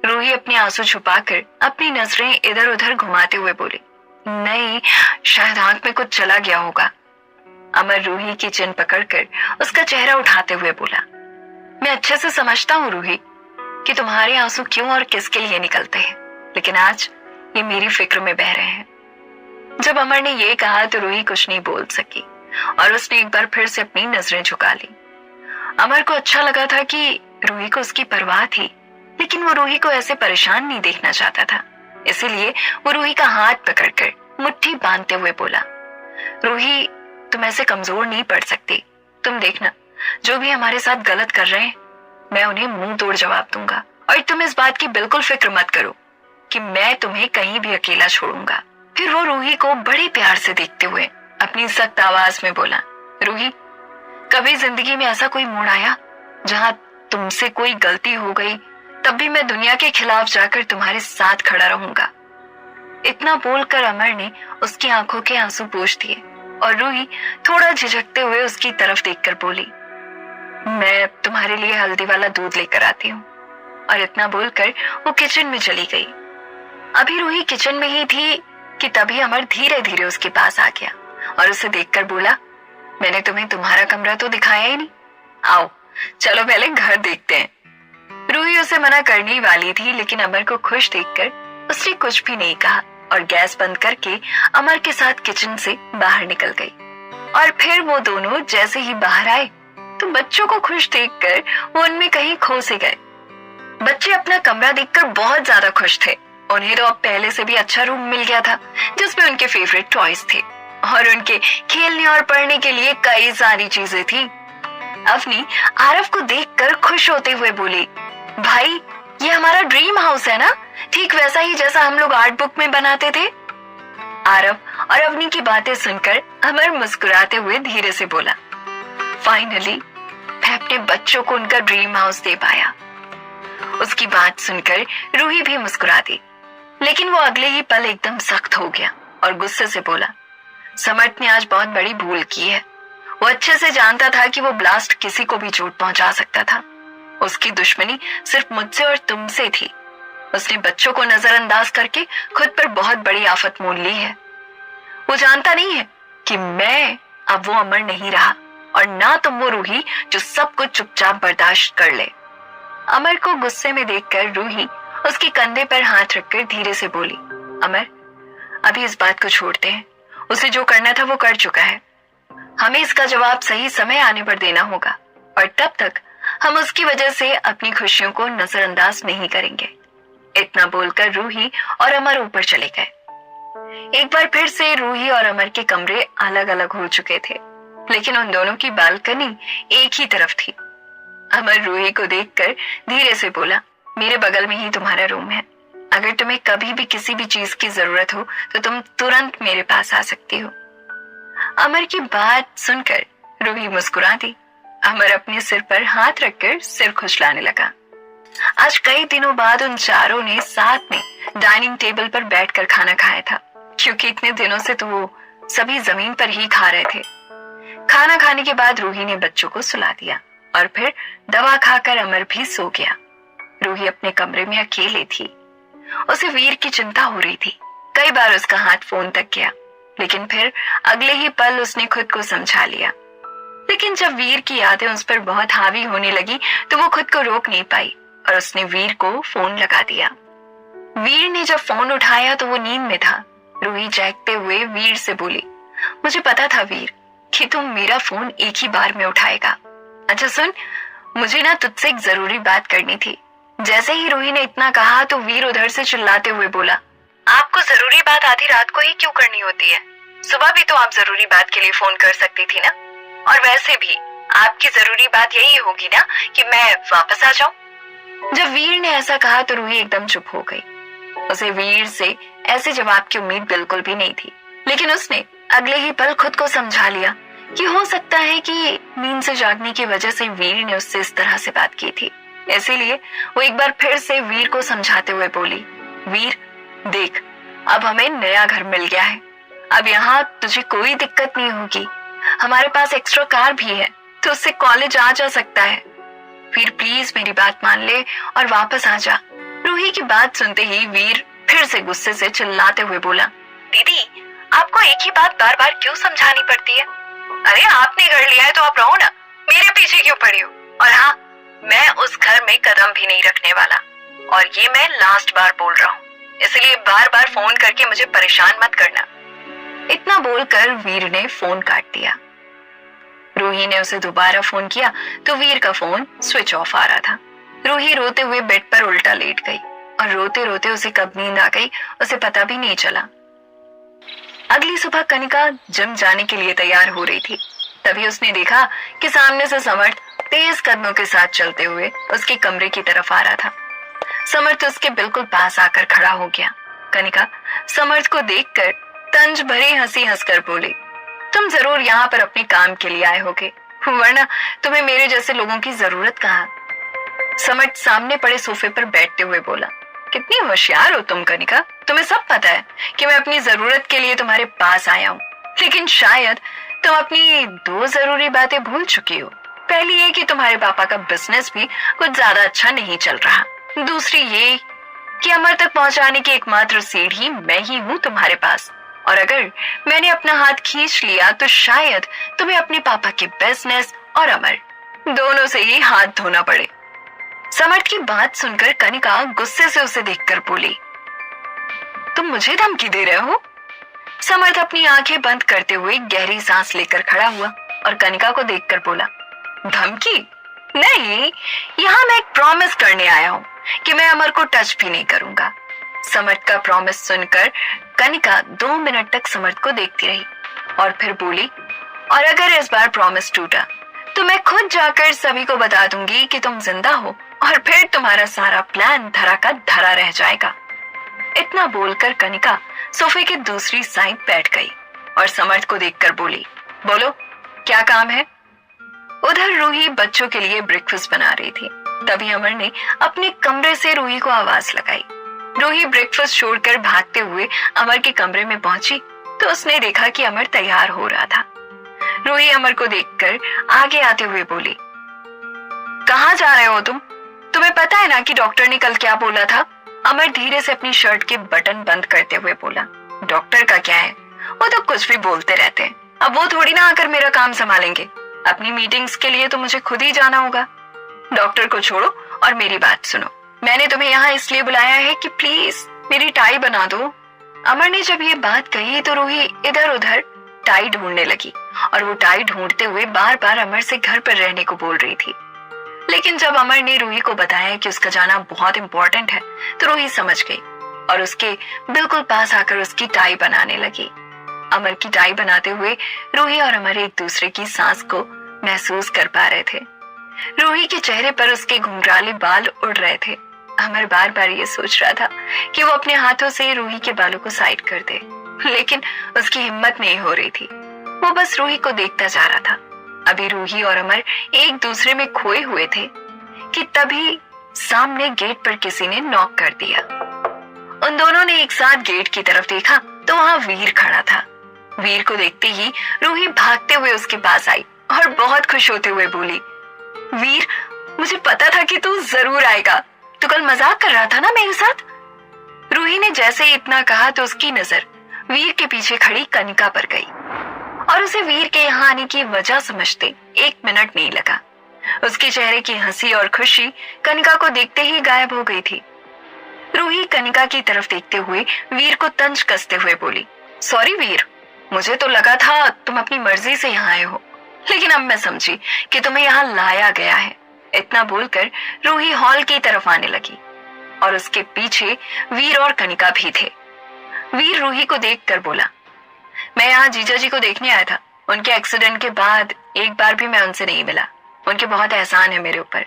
रूही अपने आंसू छुपाकर अपनी नजरें इधर उधर घुमाते हुए बोली, नहीं, शायद आंख में कुछ चला गया होगा। अमर रूही की चिन पकड़कर उसका चेहरा उठाते हुए बोला, मैं अच्छे से समझता हूँ रूही कि तुम्हारे आंसू क्यों और किसके लिए निकलते हैं, लेकिन आज ये मेरी फिक्र में बह रहे हैं। जब अमर ने ये कहा तो रूही कुछ नहीं बोल सकी और उसने एक बार फिर से अपनी नजरें झुका ली। अमर को अच्छा लगा था कि रूही को उसकी परवाह थी, लेकिन वो रूही को ऐसे परेशान नहीं देखना चाहता था। इसीलिए वो रूही का हाथ पकड़कर मुट्ठी बांधते हुए बोला, रूही, तुम ऐसे कमजोर नहीं पड़ सकती। तुम देखना, जो भी हमारे साथ गलत कर रहे हैं, मैं उन्हें मुंह तोड़ जवाब दूंगा, और तुम इस बात की बिल्कुल फिक्र मत करो कि मैं तुम्हें कहीं भी अकेला छोड़ूंगा। फिर वो रूही को बड़े प्यार से देखते हुए अपनी सख्त आवाज में बोला, रूही, कभी जिंदगी में ऐसा कोई मोड़ आया जहां तुमसे कोई गलती हो गई, तब भी मैं दुनिया के खिलाफ जाकर तुम्हारे साथ खड़ा रहूंगा। इतना बोलकर अमर ने उसकी आंखों के आंसू पोंछ दिए और रूही थोड़ा झिझकते हुए उसकी तरफ देखकर बोली, मैं तुम्हारे लिए हल्दी वाला दूध लेकर आती हूँ। और इतना बोलकर वो किचन में चली गई। अभी रूही किचन में ही थी कि तभी अमर धीरे धीरे उसके पास आ गया और उसे देखकर बोला, मैंने तुम्हें तुम्हारा कमरा तो दिखाया ही नहीं, आओ चलो पहले घर देखते हैं। रूही उसे मना करने वाली थी, लेकिन अमर को खुश देखकर उसने कुछ भी नहीं कहा और गैस बंद करके अमर के साथ किचन से बाहर निकल गई। और फिर वो दोनों जैसे ही बाहर आए तो बच्चों को खुश देखकर वो उनमें कहीं खो से गए। बच्चे अपना कमरा देखकर बहुत ज्यादा खुश थे। उन्हें तो अब पहले से भी अच्छा रूम मिल गया था जिसमें उनके फेवरेट टॉयज थे और उनके खेलने और पढ़ने के लिए कई सारी चीजें थी। अवनी आरव को देखकर खुश होते हुए बोली, भाई ये हमारा ड्रीम हाउस है ना, ठीक वैसा ही जैसा हम लोग आर्ट बुक में बनाते थे। आरव और अवनी की बातें सुनकर अमर मुस्कुराते हुए धीरे से बोला, फाइनली मैं अपने बच्चों को उनका ड्रीम हाउस दे पाया। उसकी बात सुनकर रूही भी मुस्कुरा दी, लेकिन वो अगले ही पल एकदम सख्त हो गया और गुस्से से बोला, समर्थ ने आज बहुत बड़ी भूल की है। वो अच्छे से जानता था कि वो ब्लास्ट किसी को भी चोट पहुंचा सकता था। उसकी दुश्मनी सिर्फ मुझसे और तुमसे थी। उसने बच्चों को नजरअंदाज करके खुद पर बहुत बड़ी आफत मोल ली है। वो जानता नहीं है कि मैं अब वो अमर नहीं रहा और ना तुम वो रूही जो सब कुछ चुपचाप बर्दाश्त कर ले। अमर को गुस्से में देखकर रूही उसके कंधे पर हाथ रखकर धीरे से बोली, अमर अभी इस बात को छोड़ते हैं, उसे जो करना था वो कर चुका है। हमें इसका जवाब सही समय आने पर देना होगा और तब तक हम उसकी वजह से अपनी खुशियों को नजरअंदाज नहीं करेंगे। इतना बोलकर रूही और अमर ऊपर चले गए। एक बार फिर से रूही और अमर के कमरे अलग अलग हो चुके थे, लेकिन उन दोनों की बालकनी एक ही तरफ थी। अमर रूही को देखकर धीरे से बोला, मेरे बगल में ही तुम्हारा रूम है। अगर तुम्हें कभी भी किसी भी चीज की जरूरत हो तो तुम तुरंत मेरे पास आ सकती हो। अमर की बात सुनकर रूही मुस्कुरा दी। अमर अपने सिर पर हाथ रखकर सिर खुशलाने लगा। आज कई दिनों बाद उन चारों ने साथ में डाइनिंग टेबल पर बैठकर खाना खाया था, क्योंकि इतने दिनों से तो वो सभी जमीन पर ही खा रहे थे। खाना खाने के बाद रूही ने बच्चों को सुला दिया और फिर दवा खाकर अमर भी सो गया। रूही अपने कमरे में अकेली थी। उसे वीर की चिंता हो रही थी। कई बार उसका हाथ फोन तक गया, लेकिन फिर अगले ही पल उसने खुद को समझा लिया। लेकिन जब वीर की यादें उस पर बहुत हावी होने लगी तो वो खुद को रोक नहीं पाई और उसने वीर को फोन लगा दिया। वीर ने जब फोन उठाया तो वो नींद में था। रूही जागते हुए वीर से बोली, मुझे पता था वीर कि तुम मेरा फोन एक ही बार में उठाएगा। अच्छा सुन, मुझे ना तुझसे एक जरूरी बात करनी थी। जैसे ही रूही ने इतना कहा तो वीर उधर से चिल्लाते हुए बोला, आपको जरूरी बात आधी रात को ही क्यों करनी होती है? सुबह भी तो आप जरूरी बात के लिए फोन कर सकती थी ना। और वैसे भी आपकी जरूरी बात यही होगी ना कि मैं वापस आ जाऊं। जब वीर ने ऐसा कहा तो रूही एकदम चुप हो गई। उसे वीर से ऐसे जवाब की उम्मीद बिल्कुल भी नहीं थी, लेकिन उसने अगले ही पल खुद को समझा लिया कि हो सकता है कि नींद से जागने की वजह से वीर ने उससे इस तरह से बात की थी। इसीलिए वो एक बार फिर से वीर को समझाते हुए बोली, वीर देख, अब हमें नया घर मिल गया है। अब यहाँ तुझे कोई दिक्कत नहीं होगी। हमारे पास एक्स्ट्रा कार भी है, तो उससे कॉलेज आ जा सकता है। वीर प्लीज मेरी बात मान ले और वापस आ जा। रूही की बात सुनते ही वीर फिर से गुस्से से चिल्लाते हुए बोला, दीदी आपको एक ही बात बार बार क्यों समझानी पड़ती है? अरे आपने घर लिया है तो आप रहो ना, मेरे पीछे क्यों पड़ी हो? और हाँ, मैं उस घर में कदम भी नहीं रखने वाला, और ये मैं लास्ट बार बोल रहा हूँ, इसलिए बार बार फोन करके मुझे परेशान मत करना। इतना बोलकर वीर ने फोन काट दिया। रूही ने उसे दोबारा फोन किया तो वीर का फोन स्विच ऑफ आ रहा था। रूही रोते हुए बेड पर उल्टा लेट गई और रोते रोते उसे कब नींद आ गई उसे पता भी नहीं चला। अगली सुबह कनिका जिम जाने के लिए तैयार हो रही थी। तभी उसने देखा कि सामने से समर्थ तेज कदमों के साथ चलते हुए उसके कमरे की तरफ आ रहा था। समर्थ उसके बिल्कुल पास आकर खड़ा हो गया। कनिका समर्थ को देखकर तंज भरी हंसी हंसकर बोली, तुम जरूर यहाँ पर अपने काम के लिए आए होगे, वरना तुम्हें मेरे जैसे लोगों की जरूरत कहाँ। समर्थ सामने पड़े सोफे पर बैठते हुए बोला, कितनी होशियार हो तुम कनिका, तुम्हें सब पता है कि मैं अपनी जरूरत के लिए तुम्हारे पास आया हूँ, लेकिन शायद तुम अपनी दो जरूरी बातें भूल चुकी हो। पहली ये कि तुम्हारे पापा का बिजनेस भी कुछ ज्यादा अच्छा नहीं चल रहा। दूसरी ये कि अमर तक पहुंचाने की एकमात्र सीढ़ी मैं ही हूँ तुम्हारे पास, और अगर मैंने अपना हाथ खींच लिया तो शायद तुम्हें अपने पापा के बिजनेस और अमर दोनों से ही हाथ धोना पड़े। समर्थ की बात सुनकर कनिका गुस्से से उसे देखकर बोली, तुम मुझे धमकी दे रहे हो? समर्थ अपनी आंखें बंद करते हुए गहरी सांस लेकर खड़ा हुआ और कनिका को देखकर बोला, धमकी नहीं, यहाँ मैं एक प्रॉमिस करने आया हूँ कि मैं अमर को टच भी नहीं करूंगा। समर्थ का प्रॉमिस सुनकर कनिका 2 मिनट तक समर्थ को देखती रही और फिर बोली, और अगर इस बार प्रॉमिस टूटा तो मैं खुद जाकर सभी को बता दूंगी कि तुम जिंदा हो, और फिर तुम्हारा सारा प्लान धरा का धरा रह जाएगा। इतना बोलकर कनिका सोफे की दूसरी साइड बैठ गई और समर्थ को देखकर बोली, बोलो क्या काम है? उधर रूही बच्चों के लिए ब्रेकफास्ट बना रही थी। तभी अमर ने अपने कमरे से रूही को आवाज लगाई। रूही ब्रेकफास्ट छोड़कर भागते हुए अमर के कमरे में पहुंची तो उसने देखा कि अमर तैयार हो रहा था। रूही अमर को देखकर आगे आते हुए बोली, कहाँ जा रहे हो तुम? तुम्हें पता है ना कि डॉक्टर ने कल क्या बोला था? अमर धीरे से अपनी शर्ट के बटन बंद करते हुए बोला, डॉक्टर का क्या है, वो तो कुछ भी बोलते रहते हैं। अब वो थोड़ी ना आकर मेरा काम संभालेंगे। अपनी मीटिंग्स के लिए तो मुझे खुद ही जाना होगा। डॉक्टर को छोड़ो और मेरी बात सुनो। मैंने तुम्हें यहाँ इसलिए बुलाया है कि प्लीज मेरी टाई बना दो। अमर ने जब ये बात कही तो रूही इधर उधर टाई ढूंढने लगी और वो टाई ढूंढते हुए बार बार अमर से घर पर रहने को बोल रही थी। लेकिन जब अमर ने रूही को बताया कि उसका जाना बहुत इंपॉर्टेंट है तो रूही समझ गई और उसके बिल्कुल पास आकर उसकी टाई बनाने लगी। अमर की टाई बनाते हुए रूही और अमर एक दूसरे की सांस को महसूस कर पा रहे थे। रूही के चेहरे पर उसके घुंघराले बाल उड़ रहे थे। अमर बार बार ये सोच रहा था कि वो अपने हाथों से रूही के बालों को साइड कर दे, लेकिन उसकी हिम्मत नहीं हो रही थी। वो बस रूही को देखता जा रहा था। अभी रूही और अमर एक दूसरे में खोए हुए थे कि तभी सामने गेट पर किसी ने नॉक कर दिया। उन दोनों ने एक साथ गेट की तरफ देखा तो वहां वीर खड़ा था। वीर को देखते ही रूही भागते हुए उसके पास आई और बहुत खुश होते हुए बोली, वीर, मुझे पता था कि तू जरूर आएगा। तू कल मजाक कर रहा था ना मेरे साथ। रूही ने जैसे ही इतना कहा तो उसकी नजर वीर के पीछे खड़ी कनिका पर गई और उसे वीर के यहाँ आने की वजह समझते 1 मिनट नहीं लगा। उसके चेहरे की हंसी और खुशी कनिका को देखते ही गायब हो गई थी। रूही कनिका की तरफ देखते हुए वीर को तंज कसते हुए बोली, सॉरी वीर, मुझे तो लगा था तुम अपनी मर्जी से यहाँ आए हो, लेकिन अब मैं समझी कि तुम्हें यहाँ लाया गया है। इतना बोलकर रूही हॉल की तरफ आने लगी और उसके पीछे वीर और कनिका भी थे। वीर रूही को देखकर बोला, मैं यहाँ जीजा जी को देखने आया था। उनके एक्सीडेंट के बाद एक बार भी मैं उनसे नहीं मिला। उनके बहुत एहसान है मेरे ऊपर।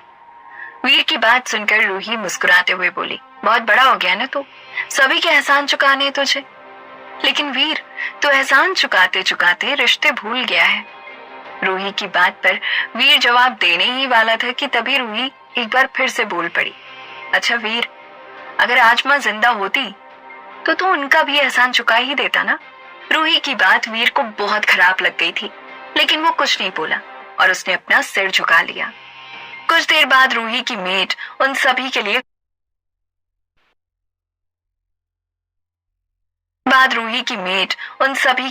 वीर की बात सुनकर रूही मुस्कुराते हुए बोली, बहुत बड़ा हो गया ना तू, सभी के एहसान चुकाने तुझे। लेकिन वीर, तू एहसान चुकाते चुकाते रिश्ते भूल गया है। रूही की बात पर वीर जवाब देने ही वाला था कि तभी रूही एक बार फिर से बोल पड़ी, अच्छा वीर, अगर आज माँ जिंदा होती तो तू उनका भी एहसान चुका ही देता ना। रूही की बात वीर को बहुत खराब लग गई थी, लेकिन वो कुछ नहीं बोला और उसने अपना सिर झुका लिया। कुछ देर बाद रूही की मेट उन सभी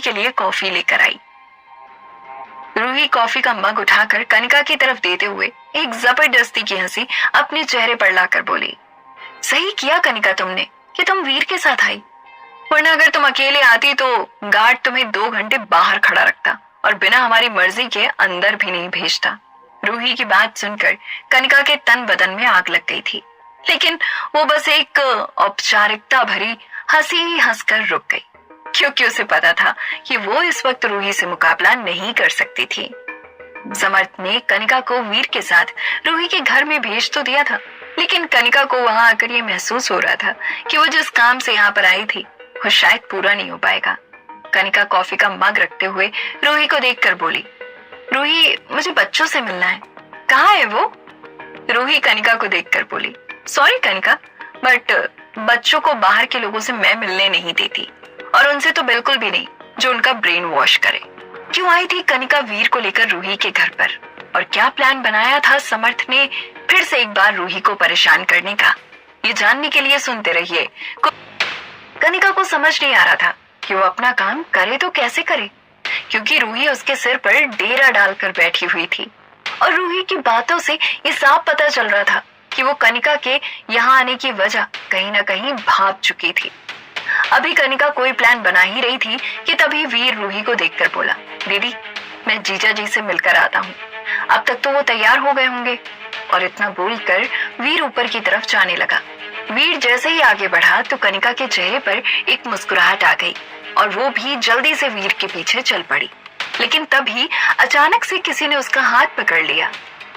के लिए कॉफी लेकर आई। रूही कॉफी का मग उठाकर कनिका की तरफ देते हुए एक जबरदस्ती की हंसी अपने चेहरे पर लाकर बोली, सही किया कनिका तुमने कि तुम वीर के साथ आई, वरना अगर तुम अकेले आती तो गार्ड तुम्हें 2 घंटे बाहर खड़ा रखता और बिना हमारी मर्जी के अंदर भी नहीं भेजता। रूही की बात सुनकर कनिका के तन बदन में आग लग गई थी, लेकिन वो बस एक औपचारिकता भरी हंसी ही हंसकर रुक गई, क्योंकि उसे पता था कि वो इस वक्त रूही से मुकाबला नहीं कर सकती थी। समर्थ ने कनिका को वीर के साथ रूही के घर में भेज तो दिया था, लेकिन कनिका को वहां आकर ये महसूस हो रहा था कि वो जिस काम से यहाँ पर आई थी वो शायद पूरा नहीं हो पाएगा। कनिका कॉफी का मग रखते हुए रूही को देखकर बोली, रूही, मुझे बच्चों से मिलना है, कहाँ है वो? रूही कनिका को देखकर बोली, सॉरी कनिका, बट बच्चों को बाहर के लोगों से मैं मिलने नहीं देती, और उनसे तो बिल्कुल भी नहीं जो उनका ब्रेन वॉश करे। क्यों आई थी कनिका वीर को लेकर रूही के घर पर, और क्या प्लान बनाया था समर्थ ने फिर से एक बार रूही को परेशान करने का? ये जानने के लिए सुनते रहिए। कनिका को समझ नहीं आ रहा था कि वो अपना काम करे तो कैसे करे, क्योंकि रूही उसके सिर पर डेरा डालकर बैठी हुई थी और रूही की बातों से ये साफ पता चल रहा था कि वो कनिका के यहाँ आने की वजह कहीं ना कहीं भाप चुकी थी। अभी कनिका कोई प्लान बना ही रही थी कि तभी वीर रूही को देखकर बोला, दीदी, मैं जीजा जी से मिलकर आता हूँ, अब तक तो वो तैयार हो गए होंगे। और इतना बोलकर वीर ऊपर की तरफ जाने लगा। वीर जैसे ही आगे बढ़ा तो कनिका के चेहरे पर एक मुस्कुराहट आ गई और वो भी जल्दी से वीर के पीछे चल पड़ी। लेकिन तभी अचानक से किसी ने उसका हाथ पकड़ लिया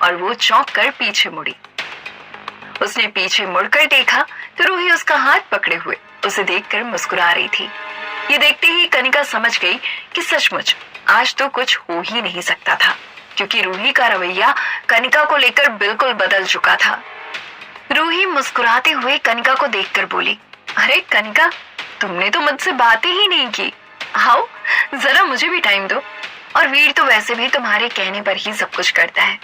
और वो चौंक कर पीछे मुड़ी। उसने पीछे मुड़कर देखा तो रूही उसका हाथ पकड़े हुए उसे देखकर मुस्कुरा रही थी। ये देखते ही कनिका समझ गई कि सचमुच आज तो कुछ हो ही नहीं सकता था, क्योंकि रूही का रवैया कनिका को लेकर बिल्कुल बदल चुका था। रूही मुस्कुराते हुए कनिका को देखकर बोली, अरे कनिका, तुमने तो मुझसे बातें ही नहीं की, आओ जरा मुझे भी टाइम दो। और वीर तो वैसे भी तुम्हारे कहने पर ही सब कुछ करता है,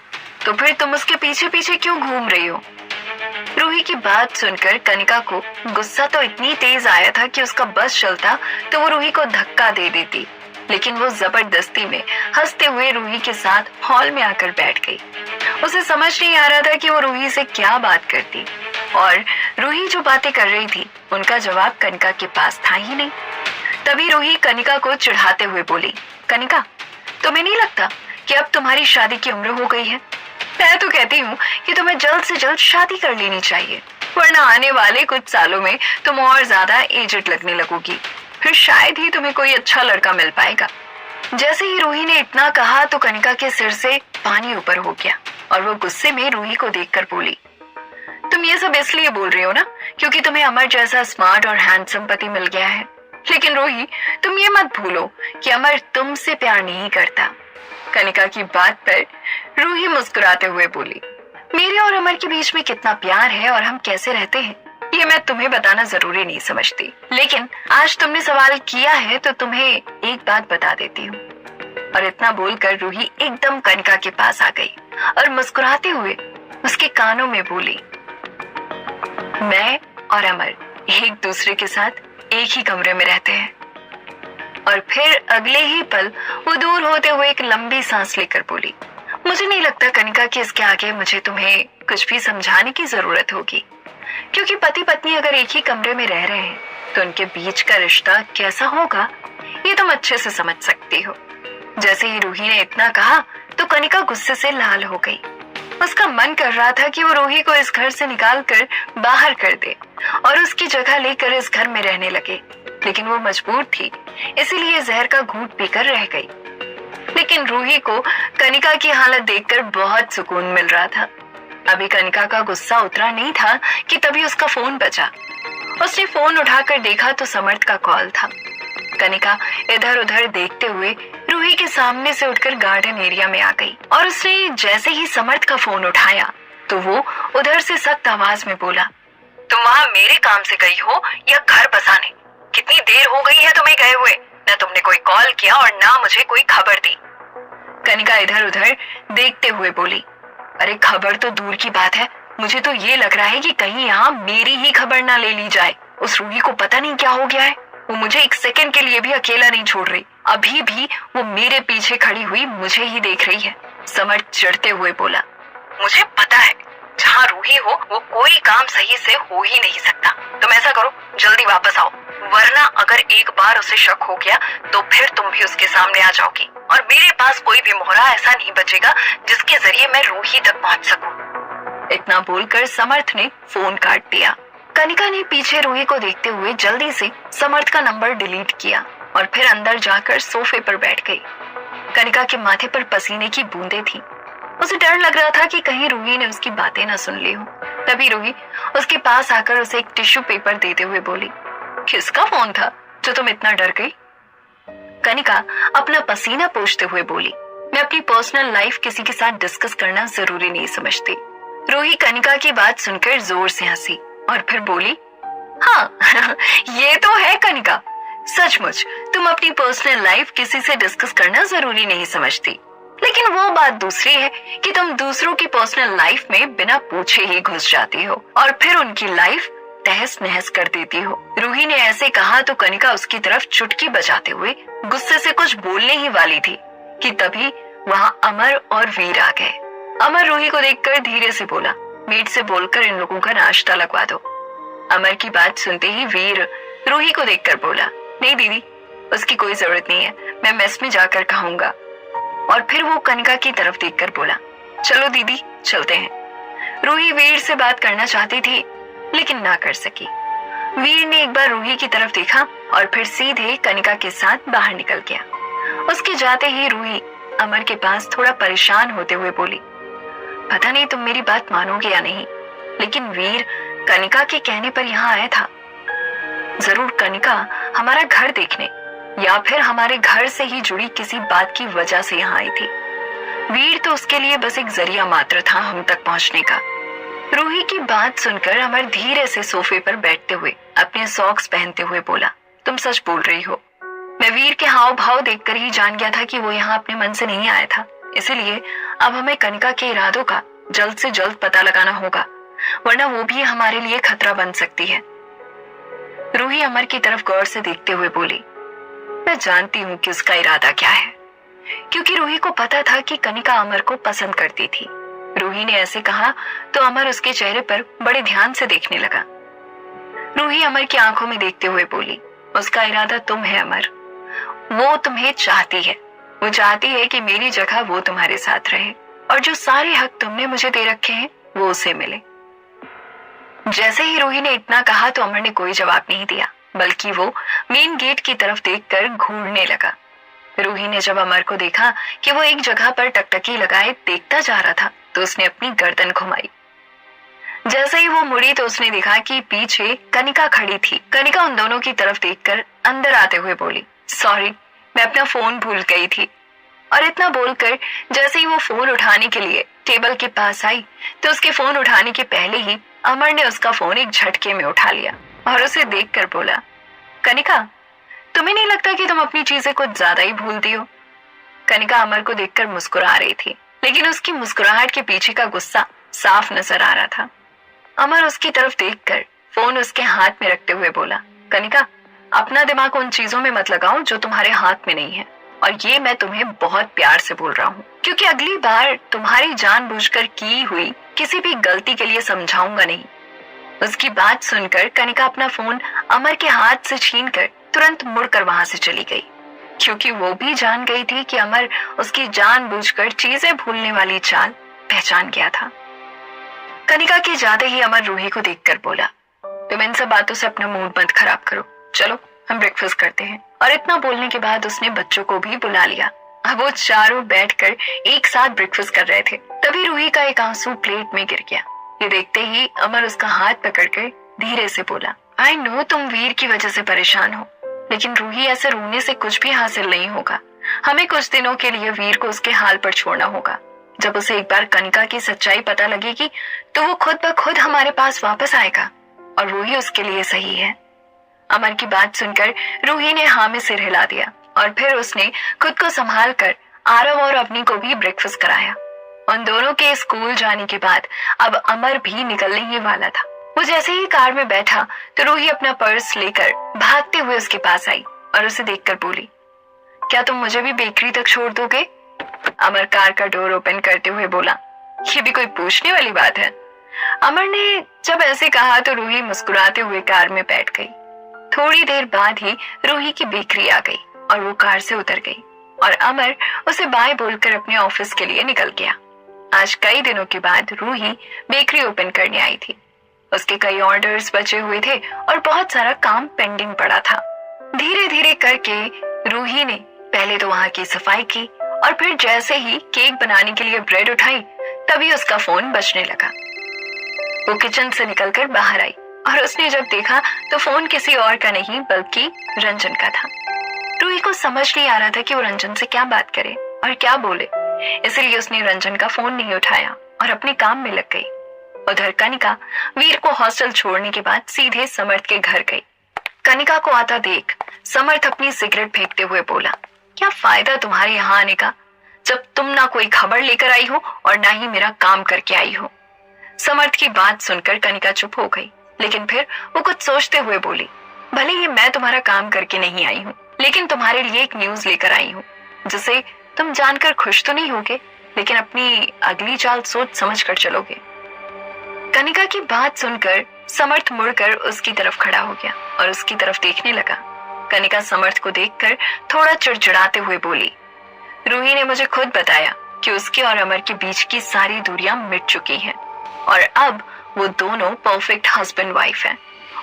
तो फिर तुम उसके पीछे पीछे क्यों घूम रही हो? रूही की बात सुनकर कनिका को गुस्सा तो इतनी तेज आया था कि उसका बस चलता तो वो रूही को धक्का दे देती, लेकिन वो जबरदस्ती में हंसते हुए रूही के साथ हॉल में आकर बैठ गई। उसे समझ नहीं आ रहा था कि वो रूही से क्या बात करती, और रूही जो बातें कर रही थी उनका जवाब कनिका के पास था ही नहीं। तभी रूही कनिका को चिढ़ाते हुए बोली, कनिका, तुम्हें नहीं लगता कि अब तुम्हारी शादी की उम्र हो गई है? मैं तो कहती हूँ कि तुम्हें जल्द से जल्द शादी कर लेनी चाहिए, वरना आने वाले कुछ सालों में तुम और ज्यादा एजेड लगने लगोगी। फिर शायद ही तुम्हें कोई अच्छा लड़का मिल पाएगा। जैसे ही रूही ने इतना कहा तो कनिका के सिर से पानी ऊपर हो गया और वो गुस्से में रूही को देखकर बोली, तुम ये सब इसलिए बोल रही हो ना क्योंकि तुम्हें अमर जैसा स्मार्ट और हैंडसम पति मिल गया है। लेकिन रूही, तुम ये मत भूलो कि अमर तुमसे प्यार नहीं करता। कनिका की बात पर रूही मुस्कुराते हुए बोली, मेरे और अमर के बीच में कितना प्यार है और हम कैसे रहते हैं ये मैं तुम्हें बताना जरूरी नहीं समझती, लेकिन आज तुमने सवाल किया है तो तुम्हें एक बात बता देती हूँ। और इतना बोलकर रूही एकदम कनिका के पास आ गई और मुस्कुराते हुए उसके कानों में बोली, मैं और अमर एक दूसरे के साथ एक ही कमरे में रहते हैं। और फिर अगले ही पल वो दूर होते हुए एक लंबी सांस लेकर बोली, मुझे नहीं लगता कनिका कि इसके आगे मुझे तुम्हें कुछ भी समझाने की जरूरत होगी, क्योंकि पति पत्नी अगर एक ही कमरे में रह रहे हैं तो उनके बीच का रिश्ता कैसा होगा ये तुम अच्छे से समझ सकती हो। जैसे ही रूही ने इतना कहा तो कनिका गुस्से से लाल हो गई। उसका मन कर रहा था कि वो रूही को इस घर से निकाल कर बाहर कर दे और उसकी जगह लेकर इस घर में रहने लगे, लेकिन वो मजबूर थी, इसीलिए जहर का घूंट पीकर रह गई। लेकिन रूही को कनिका की हालत देखकर बहुत सुकून मिल रहा था। अभी कनिका का गुस्सा उतरा नहीं था कि तभी उसका फोन बजा। उसने फोन उठाकर देखा तो समर्थ का कॉल था। कनिका इधर उधर देखते हुए रूही के सामने से उठकर गार्डन एरिया में आ गई और उसने जैसे ही समर्थ का फोन उठाया तो वो उधर से सख्त आवाज में बोला, तुम वहाँ मेरे काम से गई हो या घर बसाने? कितनी देर हो गई है तुम्हें गए हुए? न तुमने कोई कॉल किया और ना मुझे कोई खबर दी। कनिका इधर उधर देखते हुए बोली, अरे खबर तो दूर की बात है, मुझे तो ये लग रहा है कि कहीं यहाँ मेरी ही खबर ना ले ली जाए। उस रूही को पता नहीं क्या हो गया है, वो मुझे एक सेकंड के लिए भी अकेला नहीं छोड़ रही। अभी भी वो मेरे पीछे खड़ी हुई मुझे ही देख रही है। समर्थ चिढ़ते हुए बोला, मुझे पता है जहाँ रूही हो वो कोई काम सही से हो ही नहीं सकता। तुम ऐसा करो, जल्दी वापस आओ, वरना अगर एक बार उसे शक हो गया तो फिर तुम भी उसके सामने आ जाओगी और मेरे पास कोई भी मोहरा ऐसा नहीं बचेगा जिसके जरिए मैं रूही तक पहुंच सकूं। इतना बोलकर समर्थ ने फोन काट दिया। कनिका ने पीछे रूही को देखते हुए जल्दी से समर्थ का नंबर डिलीट किया और फिर अंदर जाकर सोफे पर बैठ गई। कनिका के माथे पर पसीने की बूंदें थी। उसे डर लग रहा था कि कहीं रूही ने उसकी बातें न सुन ली हो। तभी रूही उसके पास आकर उसे एक टिश्यू पेपर देते हुए बोली, किसका फोन था जो तुम इतना डर गई? कनिका अपना पसीना पोंछते हुए बोली, मैं अपनी पर्सनल लाइफ किसी के साथ डिस्कस करना जरूरी नहीं समझती। रूही कनिका की बात सुनकर जोर से हंसी और फिर बोली, हाँ ये तो है कनिका, सचमुच तुम अपनी पर्सनल लाइफ किसी से डिस्कस करना जरूरी नहीं समझती, लेकिन वो बात दूसरी है कि तुम दूसरों की पर्सनल लाइफ में बिना पूछे ही घुस जाती हो और फिर उनकी लाइफ तहस नहस कर देती हो। रूही ने ऐसे कहा तो कनिका उसकी तरफ चुटकी बजाते हुए गुस्से से कुछ बोलने ही वाली थी कि तभी वहां अमर और वीर आ गए। अमर रूही को देखकर धीरे से बोला, मेड से बोलकर इन लोगों का नाश्ता लगवा दो। अमर की बात सुनते ही वीर रूही को देखकर बोला, नहीं दीदी, उसकी कोई जरूरत नहीं है, मैं मेस में जाकर खाऊंगा। और फिर वो कनिका की तरफ देखकर बोला, चलो दीदी चलते हैं। रूही वीर से बात करना चाहती थी लेकिन ना कर सकी। वीर ने एक बार रूही की तरफ देखा और फिर सीधे कनिका के साथ बाहर निकल गया। उसके जाते ही रूही अमर के पास थोड़ा परेशान होते हुए बोली, पता नहीं तुम मेरी बात मानोगे या नहीं, लेकिन वीर कनिका के कहने पर यहाँ आया था। जरूर कनिका हमारा घर देखने या फिर हमारे घर से ही जुड़ी किसी बात की वजह से यहाँ आई थी। वीर तो उसके लिए बस एक जरिया मात्र था हम तक पहुंचने का। रूही की बात सुनकर अमर धीरे से सोफे पर बैठते हुए अपने सॉक्स पहनते हुए बोला, तुम सच बोल रही हो। मैं वीर के हाव भाव देखकर ही जान गया था कि वो यहाँ अपने मन से नहीं आया था, इसीलिए अब हमें कनिका के इरादों का जल्द से जल्द पता लगाना होगा, वरना वो भी हमारे लिए खतरा बन सकती है। रूही अमर की तरफ गौर से देखते हुए बोली, मैं जानती हूँ कि उसका इरादा क्या है, क्योंकि रूही को पता था कि कनिका अमर को पसंद करती थी। रूही ने ऐसे कहा तो अमर उसके चेहरे पर बड़े ध्यान से देखने लगा। रूही अमर की आंखों में देखते हुए बोली, उसका इरादा तुम है अमर। वो तुम्हें चाहती है, वो चाहती है कि मेरी जगह वो तुम्हारे साथ रहे और जो सारे हक तुमने मुझे दे रखे हैं वो उसे मिले। जैसे ही रूही ने इतना कहा तो अमर ने कोई जवाब नहीं दिया, बल्कि वो मेन गेट की तरफ देखकर घूरने लगा। रूही ने जब अमर को देखा कि वो एक जगह पर टकटकी लगाए देखता जा रहा था तो उसने अपनी गर्दन घुमाई। जैसे ही वो मुड़ी तो उसने देखा कि पीछे कनिका खड़ी थी। कनिका उन दोनों की तरफ देखकर अंदर आते हुए बोली, सॉरी, मैं अपना फोन भूल गई थी। और इतना बोलकर जैसे ही वो फोन उठाने के लिए टेबल के पास आई तो उसके फोन उठाने के पहले ही अमर ने उसका फोन एक झटके में उठा लिया और उसे देखकर बोला, कनिका, तुम्हें नहीं लगता कि तुम अपनी चीजें कुछ ज्यादा ही भूलती हो? कनिका अमर को देखकर मुस्कुरा रही थी, लेकिन उसकी मुस्कुराहट के पीछे का गुस्सा साफ नजर आ रहा था। अमर उसकी तरफ देखकर फोन उसके हाथ में रखते हुए बोला, कनिका, अपना दिमाग उन चीजों में मत लगाओ जो तुम्हारे हाथ में नहीं है, और ये मैं तुम्हें बहुत प्यार से बोल रहा हूँ, क्योंकि अगली बार तुम्हारी जानबूझकर की हुई किसी भी गलती के लिए समझाऊंगा नहीं। उसकी बात सुनकर कनिका अपना फोन अमर के हाथ से छीनकर तुरंत मुड़कर वहां से चली गई, क्योंकि वो भी जान गई थी कि अमर उसकी जानबूझकर चीजें भूलने वाली चाल पहचान गया था। कनिका के जाते ही अमर रूही को देखकर बोला, तुम इन सब बातों से अपना मूड मत खराब करो, चलो हम ब्रेकफास्ट करते हैं। और इतना बोलने के बाद उसने बच्चों को भी बुला लिया। अब वो चारों बैठकर एक साथ ब्रेकफास्ट कर रहे थे। तभी रूही का एक आंसू प्लेट में गिर गया। ये देखते ही अमर उसका हाथ पकड़कर धीरे से बोला, आई नो तुम वीर की वजह से परेशान हो, लेकिन रूही ऐसे रोने से कुछ भी हासिल नहीं होगा। हमें कुछ दिनों के लिए वीर को उसके हाल पर छोड़ना होगा। जब उसे एक बार कनिका की सच्चाई पता लगेगी तो वो खुद ब खुद हमारे पास वापस आएगा, और रूही उसके लिए सही है। अमर की बात सुनकर रूही ने हाँ में सिर हिला दिया और फिर उसने खुद को संभाल कर आरव और अवनी को भी ब्रेकफास्ट कराया। उन दोनों के स्कूल जाने के बाद अब अमर भी निकलने ही वाला था। वो जैसे ही कार में बैठा तो रूही अपना पर्स लेकर भागते हुए उसके पास आई और उसे देखकर बोली, क्या तुम मुझे भी बेकरी तक छोड़ दोगे? अमर कार का डोर ओपन करते हुए बोला, ये भी कोई पूछने वाली बात है? अमर ने जब ऐसे कहा तो रूही मुस्कुराते हुए कार में बैठ गई। थोड़ी देर बाद ही रूही की बेकरी आ गई और वो कार से उतर गई और अमर उसे बाय बोलकर अपने ऑफिस के लिए निकल गया। आज कई दिनों के बाद रूही बेकरी ओपन करने आई थी। उसके कई ऑर्डर्स बचे हुए थे और बहुत सारा काम पेंडिंग पड़ा था। धीरे धीरे करके रूही ने पहले तो वहां की सफाई की और फिर जैसे ही केक बनाने के लिए ब्रेड उठाई तभी उसका फोन बजने लगा। वो किचन से निकलकर बाहर आई और उसने जब देखा तो फोन किसी और का नहीं बल्कि रंजन का था। रूही को समझ नहीं आ रहा था कि वो रंजन से क्या बात करे और क्या बोले, इसलिए उसने रंजन का फोन नहीं उठाया और अपने काम में लग गई। उधर कनिका वीर को हॉस्टल छोड़ने के बाद सीधे समर्थ के घर गई। कनिका को आता देख समर्थ अपनी सिगरेट फेंकते हुए बोला, क्या फायदा तुम्हारे यहाँ आने का जब तुम ना कोई खबर लेकर आई हो और ना ही मेरा काम करके आई हो। समर्थ की बात सुनकर कनिका चुप हो गई, लेकिन फिर वो कुछ सोचते हुए बोली, भले ही मैं तुम्हारा काम करके नहीं आई हूँ, लेकिन तुम्हारे लिए एक न्यूज लेकर आई हूँ जिसे तुम जानकर खुश तो नहीं होगे, लेकिन अपनी अगली चाल सोच समझ कर चलोगे। कनिका की बात सुनकर समर्थ मुड़कर उसकी तरफ खड़ा हो गया और उसकी तरफ देखने लगा। कनिका समर्थ को देखकर थोड़ा चिड़चिड़ाते हुए बोली, रूही ने मुझे खुद बताया कि उसके और अमर के बीच की सारी दूरियां मिट चुकी हैं और अब वो दोनों परफेक्ट हस्बैंड वाइफ हैं।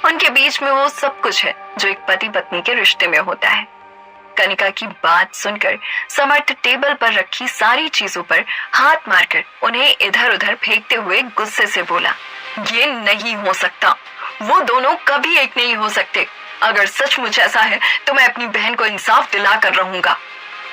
उनके बीच में वो सब कुछ है जो एक पति पत्नी के रिश्ते में होता है। कनिका की बात सुनकर समर्थ टेबल पर रखी सारी चीजों पर हाथ मारकर उन्हें इधर उधर फेंकते हुए गुस्से से बोला, ये नहीं हो सकता, वो दोनों कभी एक नहीं हो सकते। अगर सचमुच ऐसा है तो मैं अपनी बहन को इंसाफ दिला कर रहूंगा।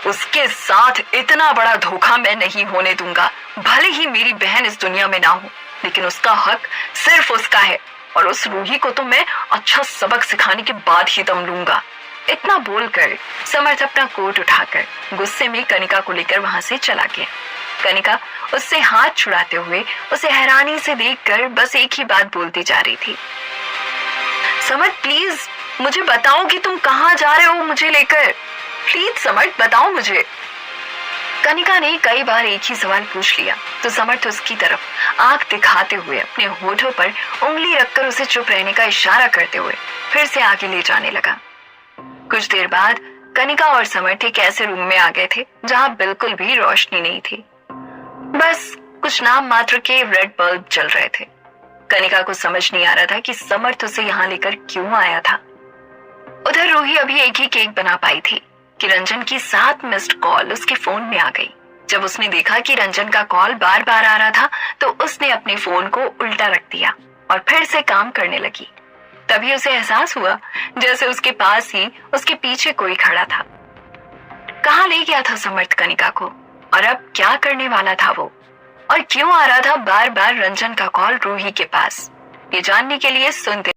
उसके साथ इतना बड़ा धोखा मैं नहीं होने दूंगा। भले ही मेरी बहन इस दुनिया में ना हो, लेकिन उसका हक सिर्फ उसका है और उस रूही को तो मैं अच्छा सबक सिखाने के बाद ही दम लूंगा। इतना बोलकर समर्थ अपना कोट उठाकर गुस्से में कनिका को लेकर वहां से चला गया। कनिका उससे हाथ छुड़ाते हुए उसे हैरानी से देखकर बस एक ही बात बोलती जा रही थी, समर्थ प्लीज मुझे बताओ कि तुम कहाँ जा रहे हो मुझे लेकर, प्लीज समर्थ बताओ मुझे। कनिका ने कई बार एक ही सवाल पूछ लिया तो समर्थ उसकी तरफ आंख दिखाते हुए अपने होठों पर उंगली रखकर उसे चुप रहने का इशारा करते हुए फिर से आगे ले जाने लगा। कुछ देर बाद कनिका और समर्थ एक ऐसे रूम में आ गए थे जहां बिल्कुल भी रोशनी नहीं थी। बस कुछ नाम मात्र के रेड बल्ब जल रहे थे। कनिका को समझ नहीं आ रहा था कि समर्थ उसे यहाँ लेकर क्यों आया था। उधर रूही अभी एक ही केक बना पाई थी कि रंजन की 7 मिस्ड कॉल उसके फोन में आ गई। जब उसने देखा कि रंजन का कॉल बार बार आ रहा था तो उसने अपने फोन को उल्टा रख दिया और फिर से काम करने लगी। तभी उसे एहसास हुआ जैसे उसके पास ही उसके पीछे कोई खड़ा था। कहाँ ले गया था समर्थ कनिका को और अब क्या करने वाला था वो, और क्यों आ रहा था बार बार रंजन का कॉल रूही के पास? ये जानने के लिए सुनते